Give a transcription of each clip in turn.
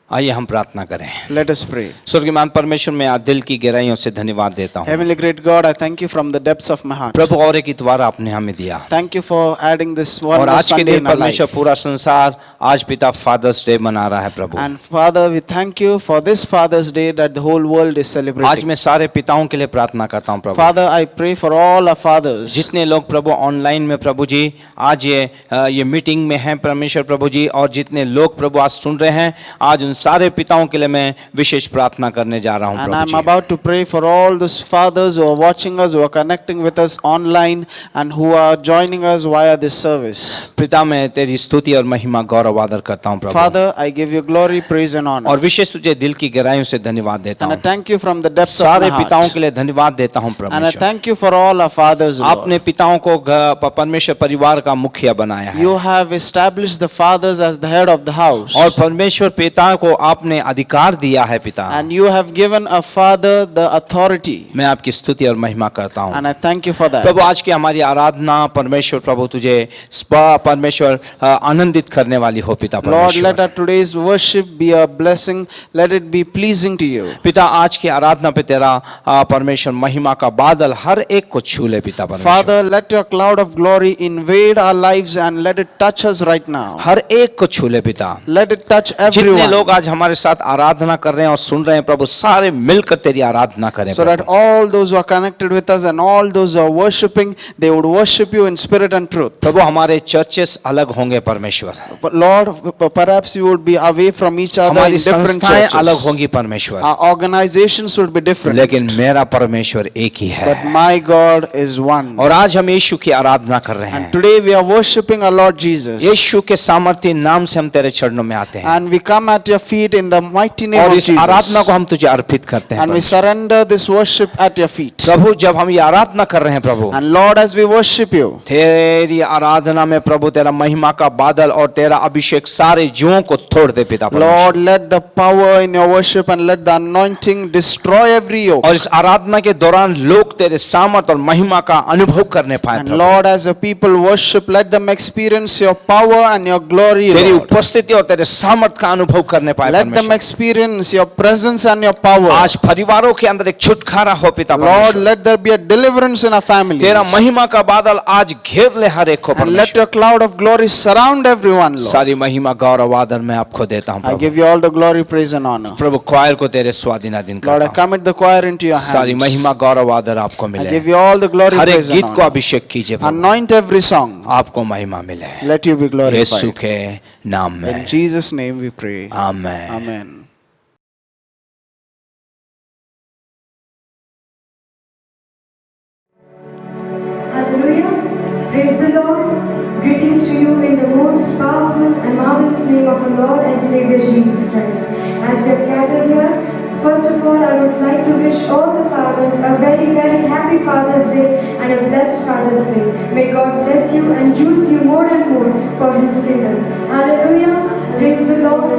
आइए हम प्रार्थना करें। Let us pray. स्वर्गीय परमेश्वर, मैं आज दिल की गहराइयों से धन्यवाद देता हूँ। Heavenly great God, I thank you from the depths of my heart. प्रभु, और एक इतवार आपने हमें दिया, Thank you for adding this one और more आज के Sunday दिन in our परमेश्वर life. पूरा संसार आज पिता फादर्स डे मना रहा है। प्रभु, And Father, we thank you for this Father's Day that the whole world is आज celebrating. मैं सारे पिताओं के लिए प्रार्थना करता हूँ। प्रभु, Father, I pray for all our fathers. जितने लोग प्रभु ऑनलाइन में प्रभु जी आज ये मीटिंग में हैं परमेश्वर प्रभु जी, और जितने लोग प्रभु आज सुन रहे हैं, आज उन सारे पिताओं के लिए मैं विशेष प्रार्थना करने जा रहा हूँ। And Prabhu I'm ji, about to pray for all those fathers who are watching us, who are connecting with us online, and who are joining us via this service. पिता मैं तेरी स्तुति और महिमा गौरव आदर करता हूँ। प्रभु, Father, I give you glory, praise and honor. और विशेष तुझे दिल की गहराइयों से धन्यवाद देता And I हूँ। thank you from the depths of सारे my पिताओं heart. के लिए धन्यवाद देता हूँ। And I परमेश्वर, thank you for all our fathers, Lord. आपने पिताओं को परमेश्वर परिवार का मुखिया बनाया है, You have established the fathers as the head of the house. और परमेश्वर पिता को आपने अधिकार दिया है। पिता, And you have given a father the authority. मैं आपकी स्तुति और महिमा करता हूँ। And I thank you for that. प्रभु, आज की हमारी आराधना परमेश्वर प्रभु तुझे परमेश्वर आनंदित करने वाली हो। पिता Lord, let परमेश्वर, our today's worship be a blessing. Let it be pleasing to you. पिता आज की आराधना पे तेरा परमेश्वर महिमा का बादल हर एक को छू ले। पिता परमेश्वर, Father, let your cloud of glory invade our lives and let it touch us right now. हर एक को छू ले। पिता, Let it touch जितने everyone. लोग आज हमारे साथ आराधना कर रहे हैं और सुन रहे हैं प्रभु, सारे मिलकर तेरी आराधना करें। So that all those who are connected with us and all those who are worshiping, they would worship you in spirit and truth. प्रभु, हमारे चर्चेस अलग होंगे परमेश्वर, But Lord, perhaps you would be away from each other in हमारी different संस्थाएं अलग churches. होंगी परमेश्वर, Our organizations would be different. लेकिन मेरा परमेश्वर एक ही है। But my God is one. और आज हम यीशु की आराधना कर रहे And हैं। today we are worshiping our Lord Jesus. यीशु के सामर्थ्य नाम से हम तेरे चरणों में आते हैं, And we come at your feet in the mighty name और of इस आराधना को Jesus. हम तुझे अर्पित करते हैं। And we surrender this worship at your feet. प्रभु, जब हम ये आराधना कर रहे हैं प्रभु, And Lord, as we worship you, तेरी आराधना में प्रभु तेरा महिमा का बादल और तेरा अभिषेक सारे जीवों को तोड़ दे। पिता परमेश्वर, Lord, let the power in your worship and let the anointing destroy every yoke. और इस आराधना के दौरान लोग तेरे सामर्थ और महिमा का अनुभव करने पाए। And Prabhu, Lord, as the people worship, let them experience your power and your glory, तेरी Lord. उपस्थिति और तेरे सामर्थ का अनुभव करने पाए। Let them परमेश्वर, experience your presence and your power. आज परिवारों के अंदर एक छुटकारा हो। पिता Lord, परमेश्वर, let there be a deliverance in our families. तेरा महिमा का बादल आज घेर ले हर एक को। And let परमेश्वर, your cloud of glory surround everyone, Lord. सारी महिमा गौरव आदर मैं आपको देता हूँ। I Prabhu, give you all the glory, praise and honor. प्रभु क्वायर को तेरे स्वाधीनाधीन Lord, I करता हूँ। commit the choir into your सारी hands. महिमा गौरव आदर आपको I मिले। give you all the glory, हर एक praise and गीत को honor. अभिषेक कीजिए प्रभु, Anoint every song. आपको महिमा मिले। Let you be Yeshu glorified. के नाम में In Jesus' name we pray. Amen. Amen. Hallelujah. Praise the Lord. Greetings to you in the most powerful and marvelous name of our Lord and Savior Jesus Christ. As we have gathered here, first of all, I would like to wish all the fathers a very, very happy Father's Day and a blessed Father's Day. May God bless you and use you more and more for His kingdom. Hallelujah. Praise the Lord.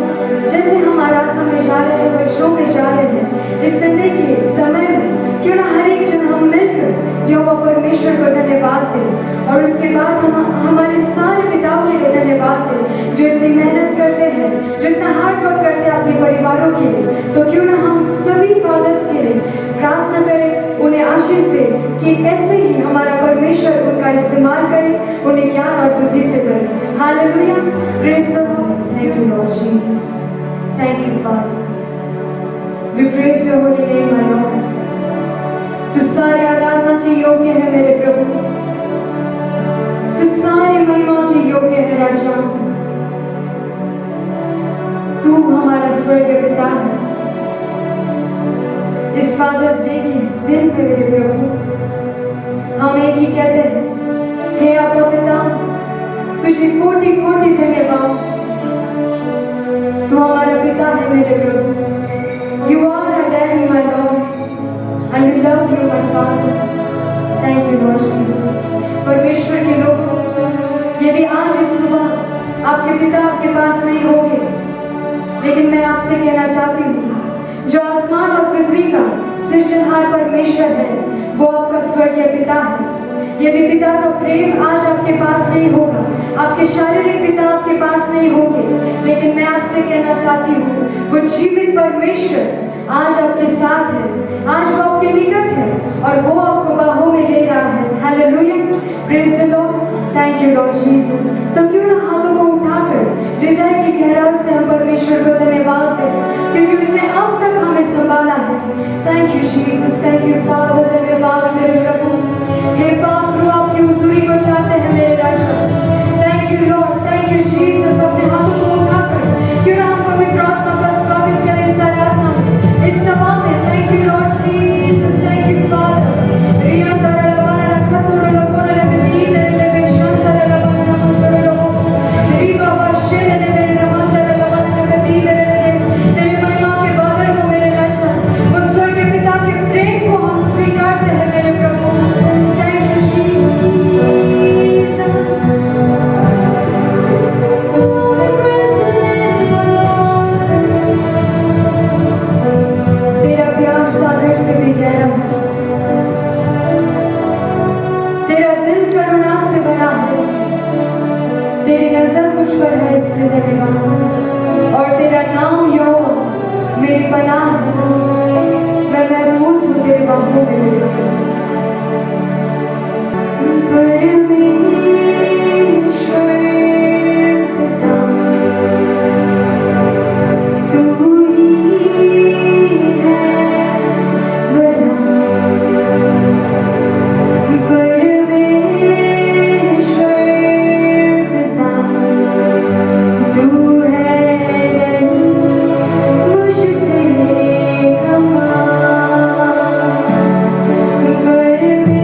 जैसे हम आराधना में जा रहे हैं, वचनों में जा रहे हैं, इस संडे के समय में क्यों ना हर एक जन हम मिलकर यहोवा परमेश्वर को धन्यवाद दें, और उसके बाद हम हमारे सारे पिताओं के लिए धन्यवाद दें जो इतनी मेहनत करते हैं, जो इतना हार्ड वर्क करते हैं अपने परिवारों के लिए। तो क्यों ना हम सभी फादर्स के लिए प्रार्थना करें, उन्हें आशीष दें कि ऐसे ही हमारा परमेश्वर उनका इस्तेमाल करे, उन्हें ज्ञान और बुद्धि से करे। Hallelujah, praise the lord. Thank you lord Jesus, thank you father, we praise your holy name my lord. तू सारी आराधना की योग्य है मेरे प्रभु, तू सारी महिमा की योग्य है राजा। तू हमारा स्वर्गीय पिता है। इस फादर्स डे के दिन में मेरे प्रभु हम एक ही कहते हैं, हे आपा पिता, तुझे कोटि कोटि धन्यवाद। तू हमारा पिता है मेरे प्रभु। You are our daddy my lord and we love you my father. Thank you lord Jesus. परमेश्वर के लोग, यदि आज इस सुबह आपके पिता आपके पास नहीं होंगे, लेकिन मैं आपसे कहना चाहती हूँ, जो आसमान और पृथ्वी का सृजनहार परमेश्वर है, वो आपका स्वर्गीय पिता है। यदि पिता का प्रेम आज आपके पास नहीं होगा, आपके शारीरिक पिता आपके पास नहीं होंगे, लेकिन मैं आपसे कहना चाहती हूँ वो जीवित परमेश्वर आज आपके साथ है, आज वो आपके निकट है और वो आपको बाहों में ले रहा है। Hallelujah, praise the lord, thank you lord Jesus. तो क्यों ना हाथों को उठाकर हृदय की गहराई से हम परमेश्वर को धन्यवाद दें, क्योंकि उसने अब तक हमें संभाला है। Thank you Jesus, thank you father, धन्यवाद मेरे प्रभु। हे पाक रूह आपकी हुजूरी को चाहते हैं मेरे राजा। Thank you lord, thank you Jesus. अपने हाथों को उठाकर क्यों ना हम पवित्र आत्मा का स्वागत करें इस आराधना में, इस सभा में। Thank you lord Jesus, thank you father. रियंदर लवना खतुर लोगों ने गदीर ले बेशंतर लवना मंतर लोगों रिवा वर्षे ने मेरे रमंतर लवना गदीर ले तेरे महिमा के बादल को मेरे राजा, वो स्वर्ग पिता के प्रेम को हम स्वीकारते हैं मेरे प्रभु। Thank you Jesus. तेरा प्यार सागर से भी गहरा है, तेरा दिल करुणा से भरा है, तेरी नजर मुझ पर है इसलिए धन्यवाद। और तेरा नाम यहोवा मेरी पनाह है, मैं महफूज हूँ तेरे बाहों में मेरे। परमेश्वर पिता तू ही है बना, परमेश्वर पिता तू है नहीं मुझसे खफा, परमेश्वर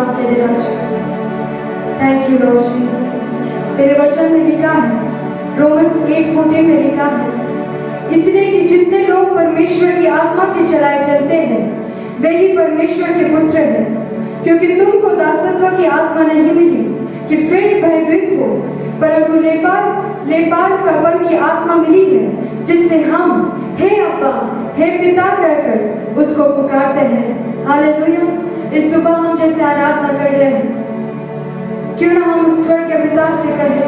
साथ मेरे राजा। Thank you lord Jesus. तेरे वचन में लिखा है, रोमन्स 8:14 में लिखा है, इसलिए कि जितने लोग परमेश्वर की आत्मा के चलाए चलते हैं वे ही परमेश्वर के पुत्र हैं। क्योंकि तुमको दासत्व की आत्मा नहीं मिली कि फिर भयभीत हो, परंतु लेपालपन की आत्मा मिली है, जिससे हम हे अब्बा हे पिता कहकर उसको पुकारते हैं। हालेलुया। इस सुबह हम जैसे आराधना कर रहे हैं, क्यों ना हम उस स्वर्ग के पिता से कहें,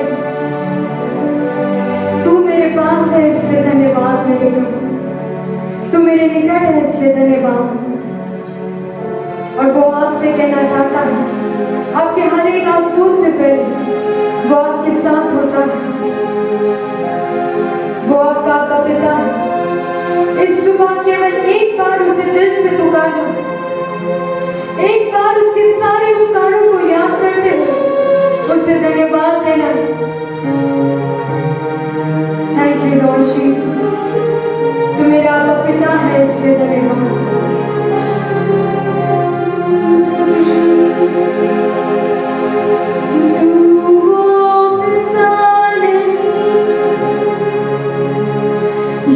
तू मेरे पास है इसलिए धन्यवाद मेरे प्रभु, तू मेरे निकट है इसलिए धन्यवाद। और वो आपसे कहना चाहता है, आपके हर एक आंसू से पहले वो आपके साथ होता है, वो आपका आपका पिता है। इस सुबह केवल एक बार उसे दिल से पुकारो, एक बार उसके सारे उपकारों को याद करते हो उसे धन्यवाद देना। थैंक यू लॉर्ड जीसस, तू मेरा आपका पिता है इसलिए धन्यवाद।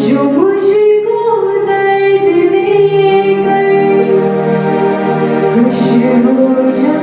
जो मुझको दर्द देकर खुश हो जा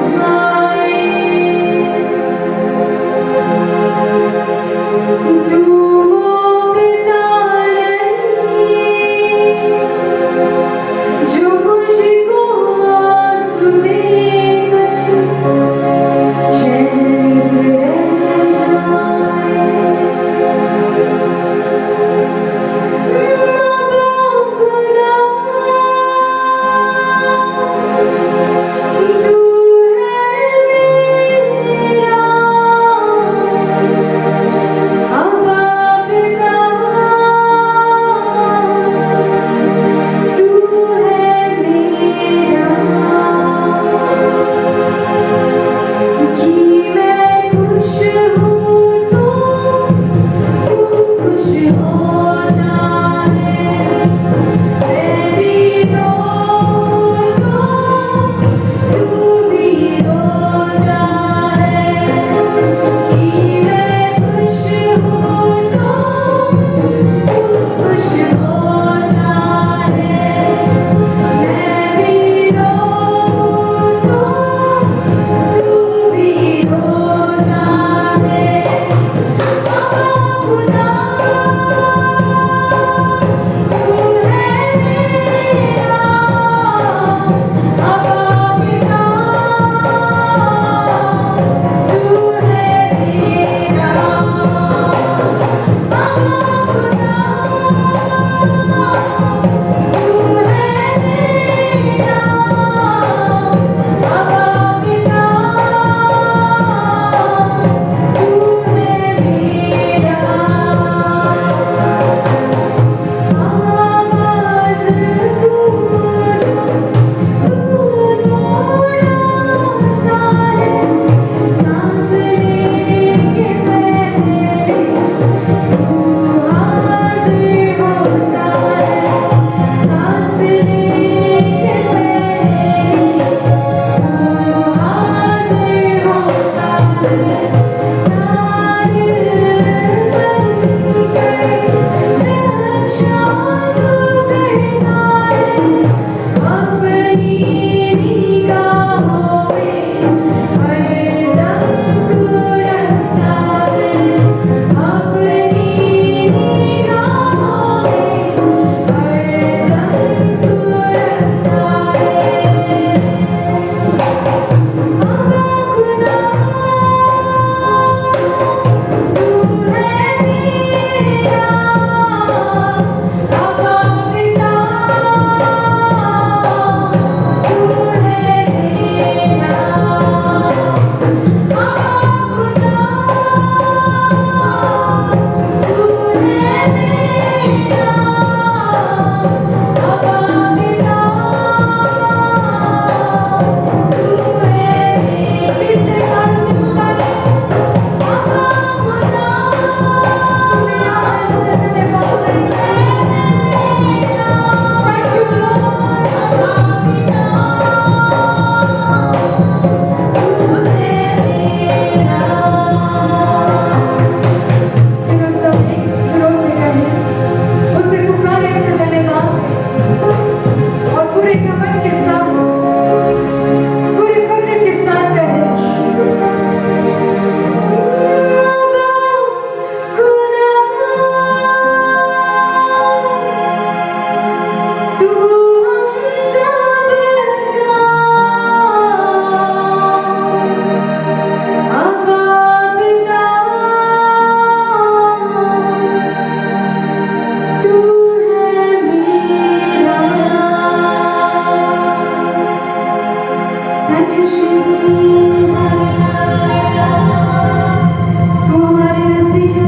तू हमारे नजदीक है,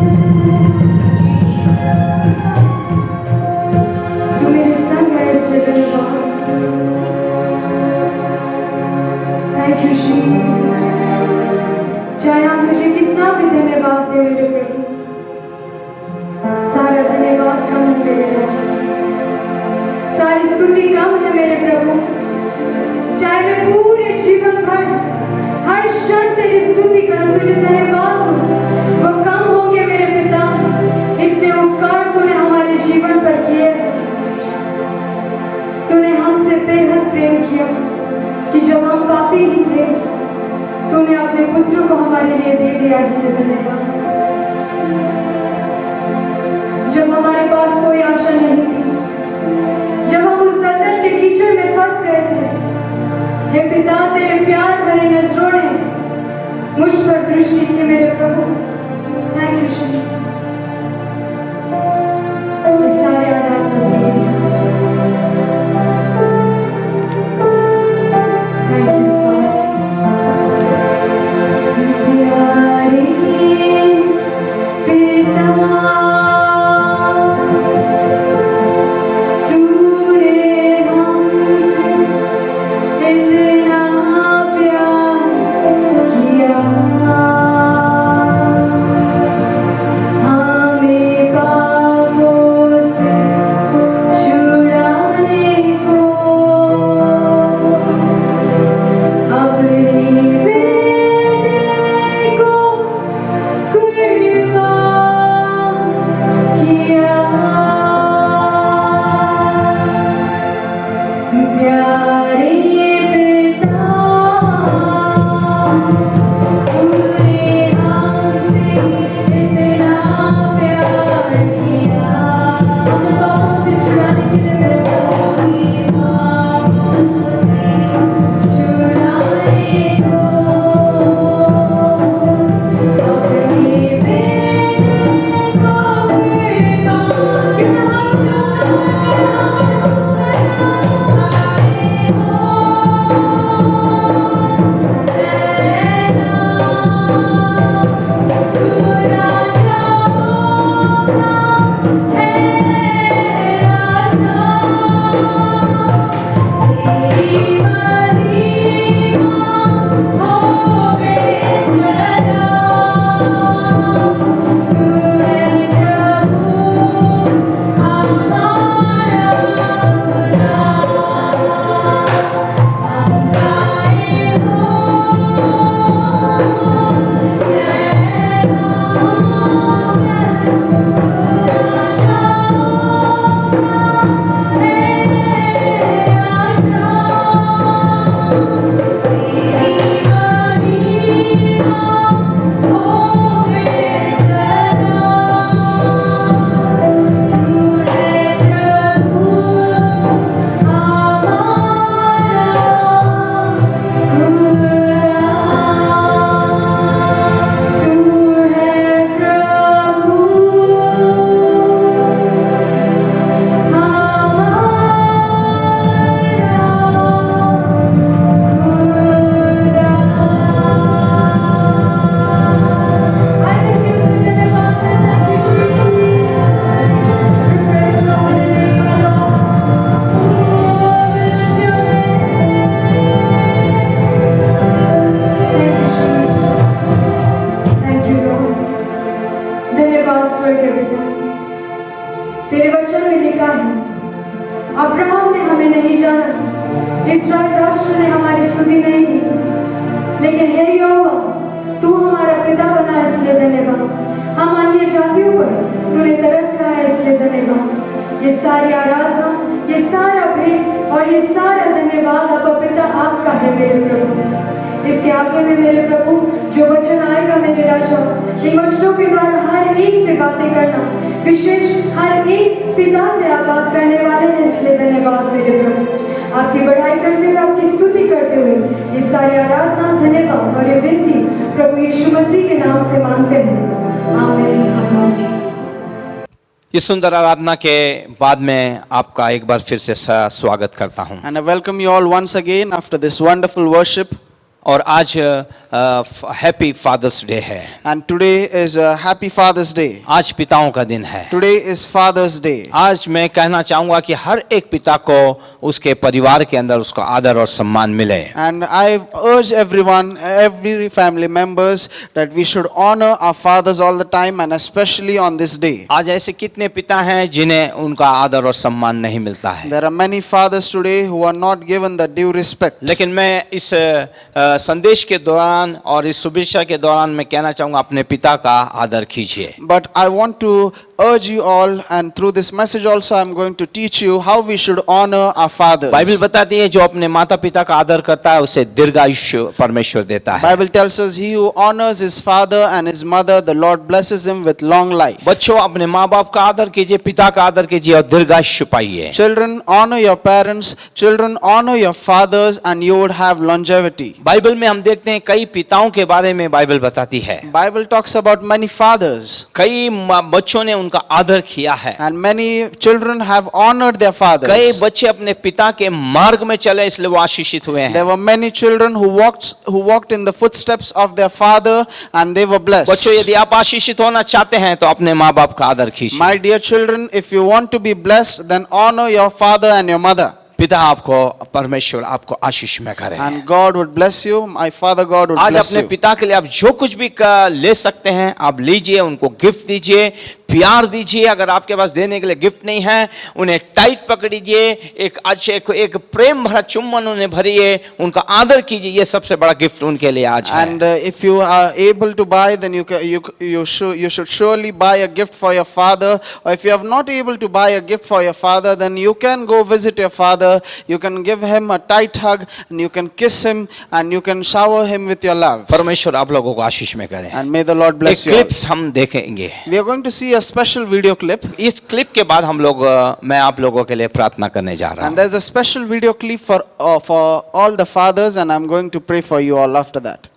तू मेरे संग है इसलिए धन्यवाद। Thank you Jesus. चाहे हम तुझे कितना भी धन्यवाद दे मेरे प्रभु, सारा धन्यवाद कम है मेरे राजा जीसस, सारी स्तुति कम है मेरे प्रभु। चाहे मैं पूरे जीवन भर हर क्षण तेरी स्तुति करूं, तुझे धन्यवाद दूं, वो कम होंगे मेरे पिता। इतने उपकार तूने हमारे जीवन पर किए, तूने हमसे बेहद प्रेम किया कि जब हम पापी ही थे तूने अपने पुत्र को हमारे लिए दे दिया, इसलिए धन्यवाद। जब हमारे पास कोई आशा नहीं थी, जब हम उस दलदल के कीचड़ में फंस गए थे, हे पिता तेरे प्यार भरी नजरों ने मुझ पर दृष्टि की मेरे प्रभु। Thank you Jesus. ये सारे आराधना तेरे लिए। थैंक यू प्यारे पिता, तूने हमसे इतना प्यार किया, हमें पापों से छुड़ाने को अपने बेटे को कुर्बान किया। प्यारे पिता, तूने हमसे इतना प्यार किया, हमें पापों से छुड़ाने के लिए मेरे प्रभु, पापों से छुड़ाने को अपने बेटे को कुर्बान। क्यों ना हाथ तेरे वचन में लिखा है, अब्राहम ने हमें नहीं जाना, इस्राएल राष्ट्र ने हमारी सुधी नहीं की, लेकिन हे यहोवा तू हमारा पिता बना इसलिए धन्यवाद। हम अन्य जातियों पर तूने तरस खाया इसलिए धन्यवाद। ये सारी आराधना, ये सारा भेंट और ये सारा धन्यवाद अब पिता आपका है मेरे प्रभु। इसके आगे में मेरे प्रभु जो वचन आएगा मेरे राजा, इन वचनों के द्वारा हर एक से बातें करना, विशेष हर एक पिता से आप बात करने वाले हैं इसलिए धन्यवाद मेरे प्रभु। आपकी बढ़ाई करते हुए, आपकी स्तुति करते हुए ये सारी आराधना, धन्यवाद और ये विनती प्रभु यीशु मसीह के नाम से मांगते हैं, आमीन आमीन। इस सुंदर आराधना के बाद में आपका एक बार फिर से स्वागत करता हूं। And I welcome you all once again after this wonderful worship. और आज हैप्पी फादर्स डे है। And today is a happy Father's Day. आज पिताओं का दिन है। Today is Father's Day. आज मैं कहना चाहूंगा कि हर एक पिता को उसके परिवार के अंदर उसका आदर और सम्मान मिले। And I urge everyone, every family members, that we should honor our fathers all the time and especially on this day. आज ऐसे कितने पिता हैं जिन्हें उनका आदर और सम्मान नहीं मिलता है। There are many fathers today who are not given the due respect. लेकिन मैं इस संदेश के दौरान और इस शुभेच्छा के दौरान मैं कहना चाहूंगा अपने पिता का आदर कीजिए। But I want to urge you all, and through this message also I'm going to teach you how we should honor our fathers. Bible बताती है जो अपने माता पिता का आदर करता है उसे दीर्घायुष्य परमेश्वर देता है। Bible tells us he who honors his father and his mother, the Lord blesses him with long life. बच्चों अपने माँ बाप का आदर कीजिए, पिता का आदर कीजिए और दीर्घायुष्य पाइए। Children, honor your parents. Children, honor your fathers, and you would have longevity. Bible में हम देखते हैं कई पिताओं के बारे में बाइबल बताती है। Bible talks about many fathers, कई बच्चों ने उनका आदर किया है। and many children have honored their कई fathers. बच्चे अपने पिता के मार्ग में चले इसलिए वो आशीषित हुए There हैं। were many children who walked in the footsteps of their father, and they were blessed. बच्चों यदि आप आशीषित होना चाहते हैं तो अपने माँ बाप का आदर कीजिए। My dear children, if you want to be blessed, then honor your father and your mother, पिता आपको परमेश्वर आपको आशीष में करे। and God would bless you. My Father God would आज bless अपने you. पिता के लिए आप जो कुछ भी ले सकते हैं आप लीजिए, उनको गिफ्ट दीजिए, प्यार दीजिए। अगर आपके पास देने के लिए गिफ्ट नहीं है उन्हें टाइट पकड़िए, एक अच्छे एक प्रेम भरा चुम्बन उन्हें भरिए, उनका आदर कीजिए। ये सबसे बड़ा गिफ्ट उनके लिए आज है। And if you are able to buy, then you should surely buy a gift for your father. Or if you are not able to buy a gift for your father, then you can go visit your father. You can give him a tight hug, and you can kiss him, and you can shower him with your love. परमेश्वर आप लोगों को आशीष में करे। And may the Lord bless एक you all. Clips हम देखेंगे। We are going to see a special video clip, इस क्लिप के बाद हम लोग मैं आप लोगों के लिए प्रार्थना करने जा रहा and हूँ। there's a special video clip for all the fathers, and I'm going to pray for you all after that.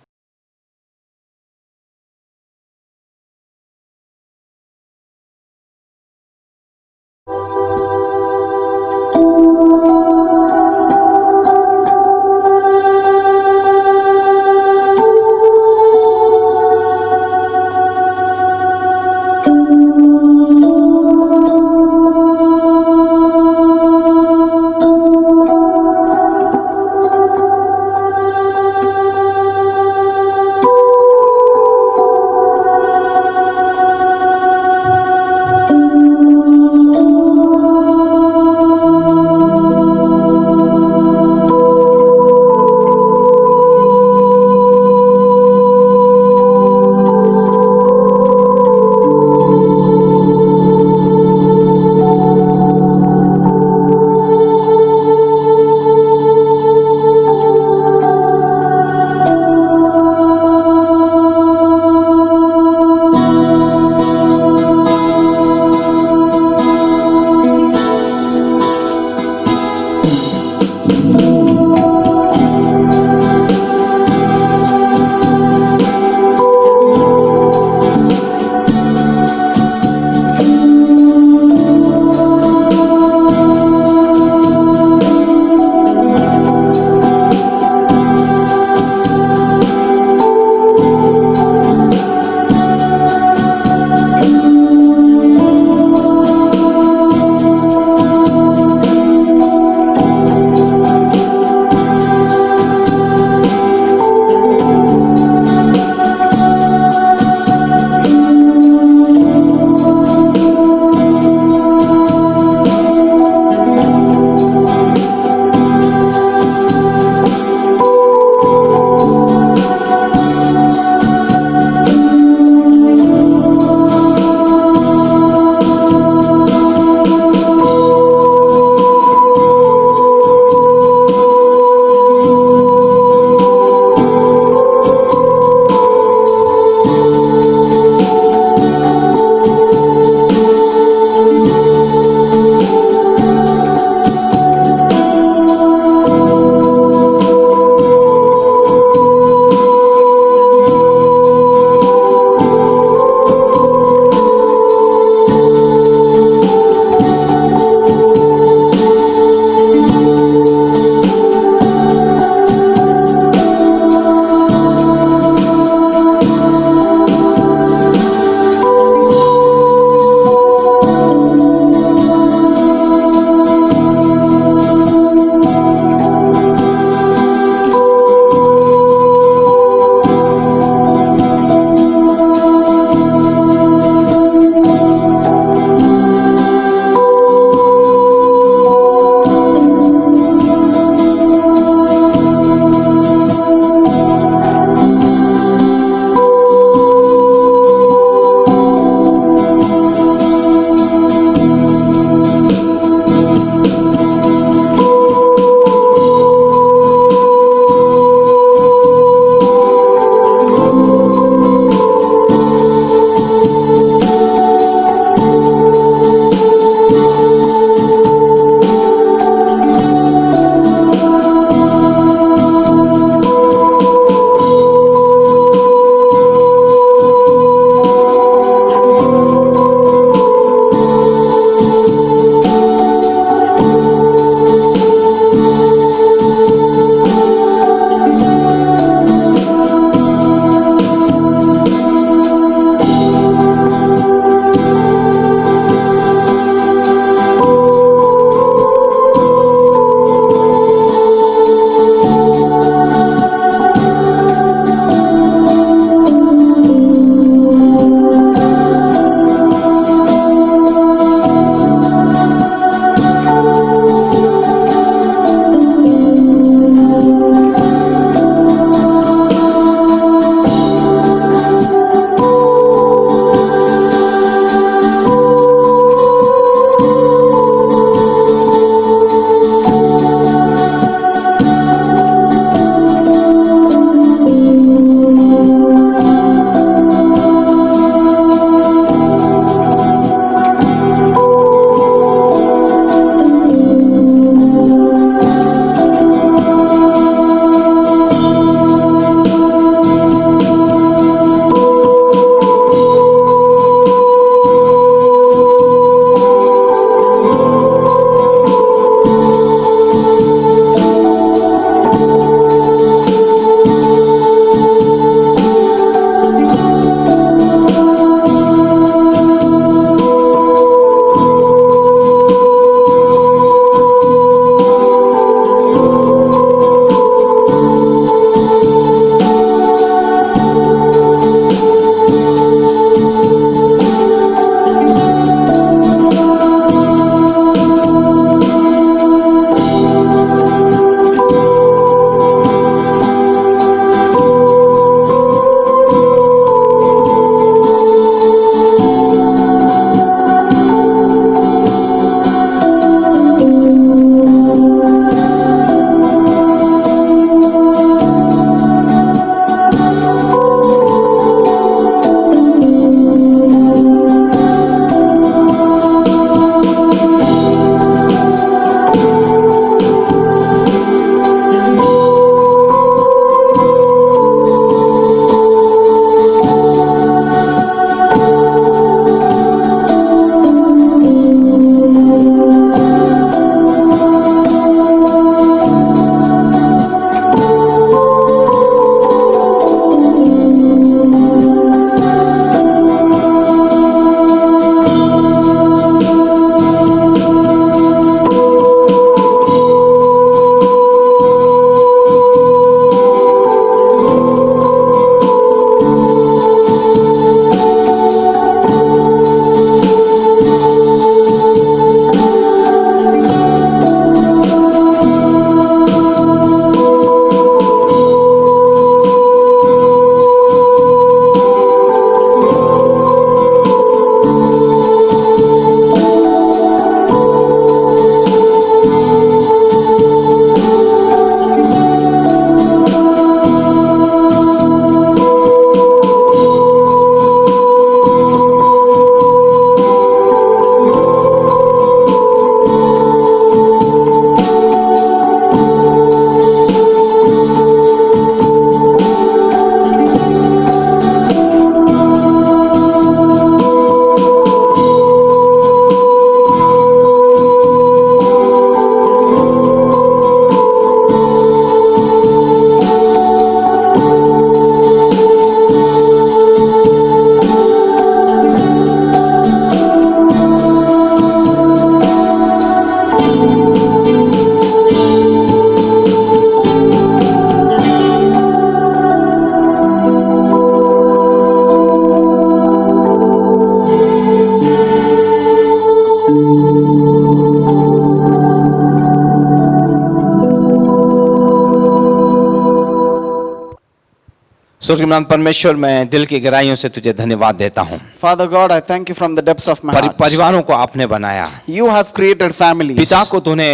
स्वर्गीय परमेश्वर, मैं दिल की गहराइयों से तुझे धन्यवाद देता हूँ। Father God, I thank you from the depths of my heart. परिवारों को आपने बनाया, You have created families. पिता को तूने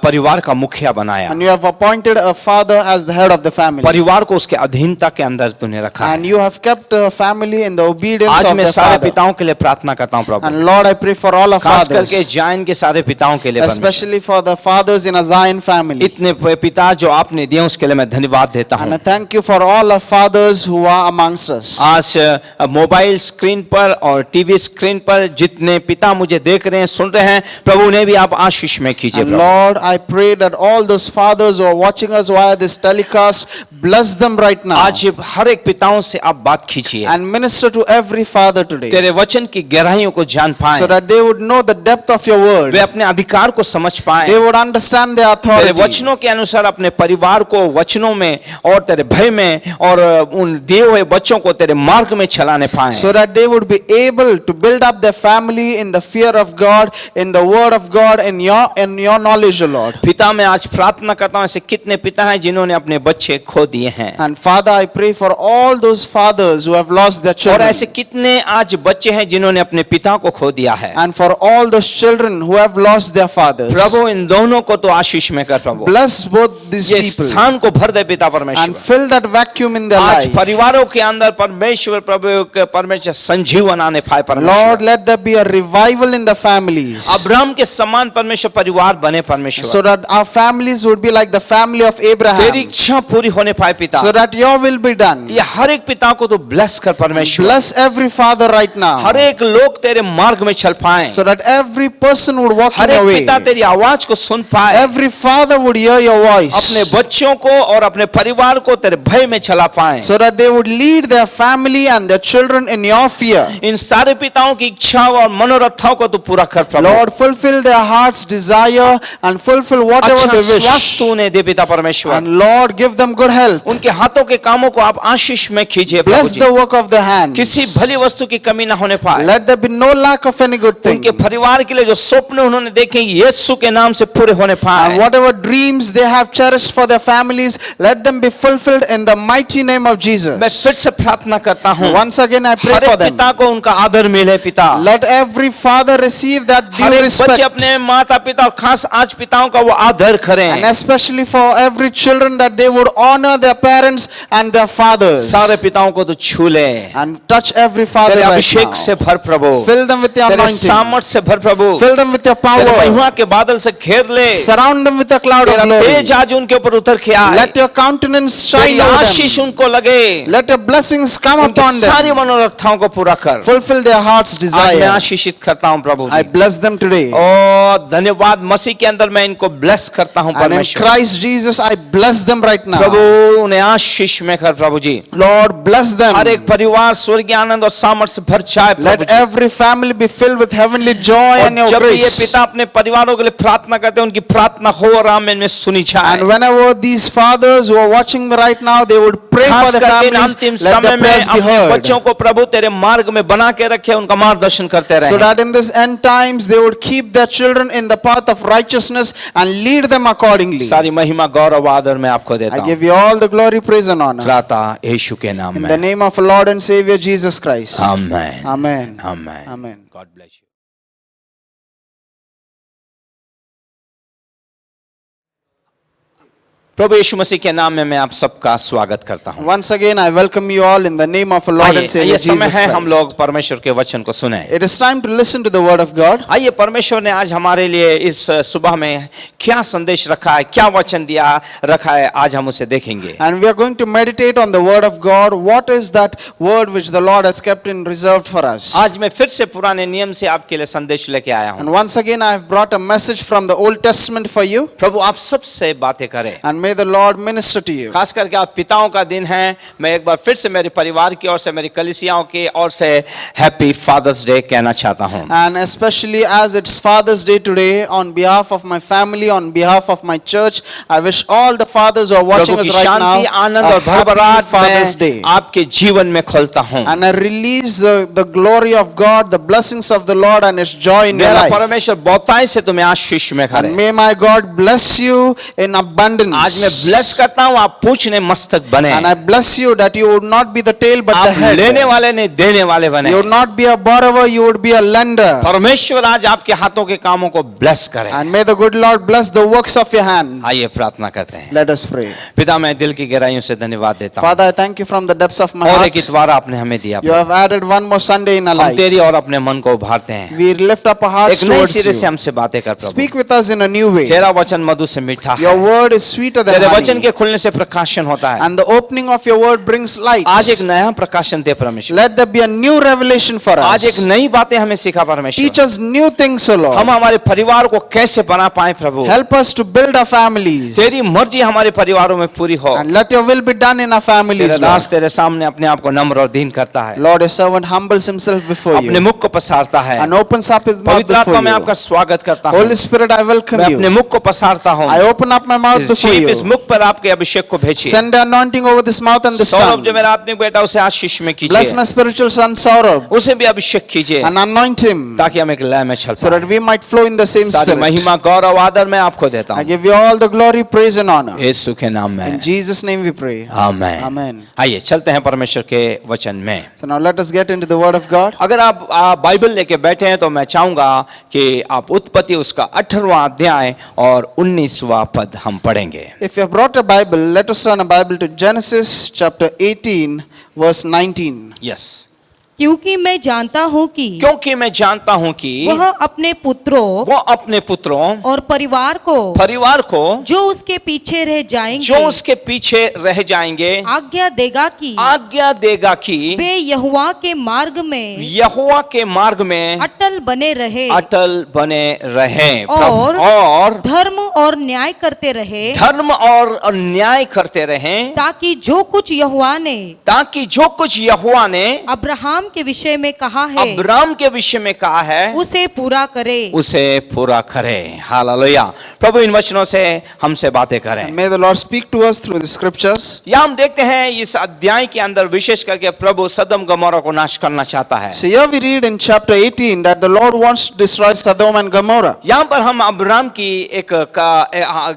परिवार का मुखिया बनाया, And you have appointed a father as the head of the family. परिवार को उसके अधीनता के अंदर तूने रखा And है। you have kept a family in the obedience आज of मैं the सारे father. पिताओं के लिए प्रार्थना करता हूँ प्रभु, And Lord, I pray for all of खास करके fathers, जायन के सारे पिताओं के लिए परमेश्वर। especially for the fathers in a Zion family. इतने पिता जो आपने दिए उसके लिए मैं धन्यवाद देता And हूँ। I thank you for all of fathers who are amongst us. आज मोबाइल स्क्रीन पर और टीवी स्क्रीन पर जितने पिता मुझे देख रहे हैं, सुन रहे हैं, प्रभु उन्हें भी आप आशीष में कीजिए And Prabhu. Lord, I pray that all those fathers who are watching us via this telecast, bless them right now. आज हर एक पिताओं से आप बात कीजिए, And minister to every father today, तेरे वचन की गहराइयों को जान पाएं, so that they would know the depth of your word. वे अपने अधिकार को समझ पाएं, They would understand their तेरे authority. वचनों के अनुसार अपने परिवार को वचनों में और तेरे भय में और उन दिए हुए बच्चों को तेरे मार्ग में चलाने पाएं। So that they would be able to build up their family in the fear of God, in the word of God, in your knowledge, O Lord. पिता, मैं आज प्रार्थना करता हूं, ऐसे कितने पिता हैं जिन्होंने अपने बच्चे खो दिए हैं, And Father, I pray for all those fathers who have lost their और children. ऐसे कितने आज बच्चे हैं जिन्होंने अपने पिता को खो दिया है। And for all those children who have lost their fathers. प्रभु इन दोनों को तो आशीष में कर प्रभु, Bless both these ये people स्थान को भर दे पिता and परमेश्वर। fill that vacuum in their आज life. परिवारों के अंदर परमेश्वर परमेश्वर संजीवन आने पाए Lord, परमेश्वर। let there be a revival in the families, Abraham के समान परमेश्वर परिवार बने परमेश्वर, so that our families would be like the family of तेरी Abraham, इच्छा पूरी होने पाए पिता। so that your will be done. ये हर एक पिता को तो ब्लेस कर परमेश्वर, Bless every father right now, हर एक लोग तेरे मार्ग में चल पाए, so that every person would walk her in एक your way. पिता तेरी आवाज को सुन पाए, Every father would hear your voice, अपने बच्चों को और अपने परिवार को तेरे भय में चला पाए। so that they would lead their family and their children in your fear. इन सारे पिताओं की इच्छाओं और मनोरथों को तू पूरा कर प्रभु। Lord, fulfill their heart's desire and fulfill whatever अच्छा they स्वास्थ्य wish. तू उन्हें दे पिता परमेश्वर, And Lord, give them good health. उनके हाथों के कामों को आप आशीष में कीजिए प्रभु Bless ji. the work of the hands. किसी भली वस्तु की कमी ना होने पाए। Let there be no lack of any good thing. उनके परिवार के लिए जो स्वप्न उन्होंने देखे यीशु के नाम से पूरे होने And पाए। whatever dreams they have cherished for their families, let them be fulfilled in the mighty name of मैं Jesus. फिर से प्रार्थना करता हूँ, Once again, I pray her for एक them. पिता को उनका आदर मिले पिता। Let every father receive that her due एक बच्चे respect. अपने माता पिता और खास आज पिताओं का वो आदर करें। And especially for every children, that they would honor their parents and their fathers. सारे पिताओं को तो छू ले, And touch every father तेरे right अभिषेक now. से भर प्रभु, Fill them with your तेरे anointing. सामर्थ्य से भर प्रभु, Fill them with your तेरे power. महिमा के बादल से घेर ले, Surround them with a cloud of तेरा glory. तेज आज उनके ऊपर उतर के आए, Let your countenance तेरी shine over आशीष them. उनको लगे, Let your blessings come उनकी upon सारी them. मनोरथाओं को पूरा कर। Fulfill their heart's आज मैं desire. आशीषित करता हूँ प्रभु I ji. bless them today. और धन्यवाद, मसीह के अंदर मैं इनको ब्लेस करता हूँ And in परमेश्वर। Christ Jesus, I bless them right Prabhu now. उन्हें आशीष में कर प्रभु जी। Lord, bless them. हर एक परिवार स्वर्गीय आनंद और सामर्थ्य से भर जाए प्रभु Let ji. every family be filled with heavenly joy and और your जब भी ये grace. पिता अपने परिवारों के लिए प्रार्थना करते हैं, उनकी प्रार्थना हो और आमीन में सुनी जाए। And whenever these fathers who are watching me right now, they would pray for खास the करके इन families, अंतिम let समय their में prayers be अपने heard. बच्चों को प्रभु तेरे मार्ग में बना के रखे, उनका मार्गदर्शन करते So रहे। that in this end times, they would keep their children in the path of righteousness and lead them accordingly. सारी महिमा गौरव आदर मैं आपको देता I हूँ, give you all the glory, praise and honor. त्राता यीशु के नाम In में। the name of our Lord and Savior Jesus Christ. Amen. Amen. Amen. Amen. God bless you. प्रभु यीशु मसीह के नाम में मैं आप सबका स्वागत करता हूँ। Once again, I welcome you all in the name of our Lord and Savior ये समय Jesus है हम Christ. लोग परमेश्वर के वचन को सुने। It is time to listen to the word of God. आइए, परमेश्वर ने आज हमारे लिए इस सुबह में क्या संदेश रखा है, क्या वचन दिया रखा है, आज हम उसे देखेंगे। And we are going to meditate on the word of God. What is that word which the Lord has kept in reserved for us? आज मैं फिर से पुराने नियम से आपके लिए संदेश लेके आया हूँ। And once again, I have brought a message from the Old Testament for you. प्रभु आप सबसे बातें करें, And may the Lord minister to you. खास करके आप पिताओं का दिन है। मैं एक बार फिर से मेरे परिवार की ओर से, मेरी कलीसियाओं की ओर से हैप्पी फादर्स डे कहना चाहता हूँ। And especially as it's Father's Day today, on behalf of my family, on behalf of my church, I wish all the fathers who are watching Prabhu us की right now Shanti, Anand a और भरभराट happy Father's मैं Day. आपके जीवन में खोलता हूँ। And I release the glory of God, the blessings of the Lord and His joy in your मेरा life. परमेश्वर बहुताई से तुम्हें आशीष में करे। And may my God bless you in abundance. आज आज मैं ब्लेस करता हूँ, आप पूछने मस्तक बने, And I bless you that you would not be the tail but the आप head. लेने वाले नहीं देने वाले बने। You would not be a borrower, you would be a lender. परमेश्वर आज आपके हाथों के कामों को ब्लेस करे। And may the good Lord bless the works of your hand. आइए प्रार्थना करते हैं। Let us pray. पिता, मैं दिल की गहराइयों से धन्यवाद देता हूँ, Father, I thank you from the depths of my और heart. एक इतवार आपने हमें दिया। You have added one more Sunday in our हम तेरी lives. और अपने मन को उभारते हैं, We lift up our hearts एक नए towards सिरे से you. हमसे बातें कर प्रभु। Speak with us in a new way. तेरा वचन मधु से मीठा है, Your word is sweeter than तेरे वचन honey. के खुलने से प्रकाशन होता है। And the opening of your word brings light. आज एक नया प्रकाशन दे परमेश्वर, Let there be a new revelation for आज एक us. नई बातें हमें सिखा परमेश्वर। Teach us new things, O Lord. हम हमारे परिवार को कैसे बना पाए प्रभु, Help us to build our families. तेरी मर्जी हमारे परिवारों में पूरी हो। And let your will be done in our families, तेरा Lord. दास तेरे सामने अपने आप को नम्र और दीन करता है, Lord, your servant humbles himself before अपने you मुख को पसारता है। and opens up his mouth पवित्र आत्मा, before मैं आपका you. स्वागत करता हूँ, Holy Spirit, I welcome मैं अपने you. मुख को पसारता हूँ। I open up my mouth इस before जीभ, इस you. मुख पर आपके अभिषेक को भेजिए। Send the anointing over this mouth and this Saurabh tongue. जो मेरा आत्मिक बेटा, उसे आशीष में Bless कीजिए, my spiritual son Saurabh उसे भी अभिषेक कीजिए, and anoint him ताकि हम एक लय में चल so that पाएं। we might flow in the same सारी spirit. महिमा, गौरव, आदर मैं आपको देता I हूँ, give you all the glory, praise and honor. यीशु के नाम में, In Jesus' name we pray. Amen. Amen. आइए चलते हैं परमेश्वर के वचन में। So now let us get into the word of God. अगर आप बाइबल लेके बैठे हैं तो मैं चाहूंगा कि आप उत्पत्ति उसका 18वां अध्याय और 19वां पद हम पढ़ेंगे। If you have brought a Bible, let us turn a Bible to Genesis chapter 18 verse 19. Yes, क्योंकि मैं जानता हूँ कि क्योंकि मैं जानता हूं कि वह अपने पुत्रों वो अपने पुत्रों और परिवार को जो उसके पीछे रह जाएंगे जो उसके पीछे रह जाएंगे आज्ञा देगा कि वे यहोवा के मार्ग में अटल बने रहे और धर्म और न्याय करते रहे, धर्म और न्याय करते रहे, ताकि जो कुछ यहोवा ने अब्राहम के विषय में कहा है, अब्राम के विषय में कहा है, उसे पूरा करे। हालेलुया। प्रभु इन वचनों से हमसे बातें करें। And may the Lord speak to us through the scriptures. यहाँ हम देखते हैं इस अध्याय के अंदर विशेष करके प्रभु सदम गमोरा को नाश करना चाहता है। So here we read in chapter 18 that the Lord wants to destroy Sodom and Gomorrah. यहाँ पर हम अब्राम की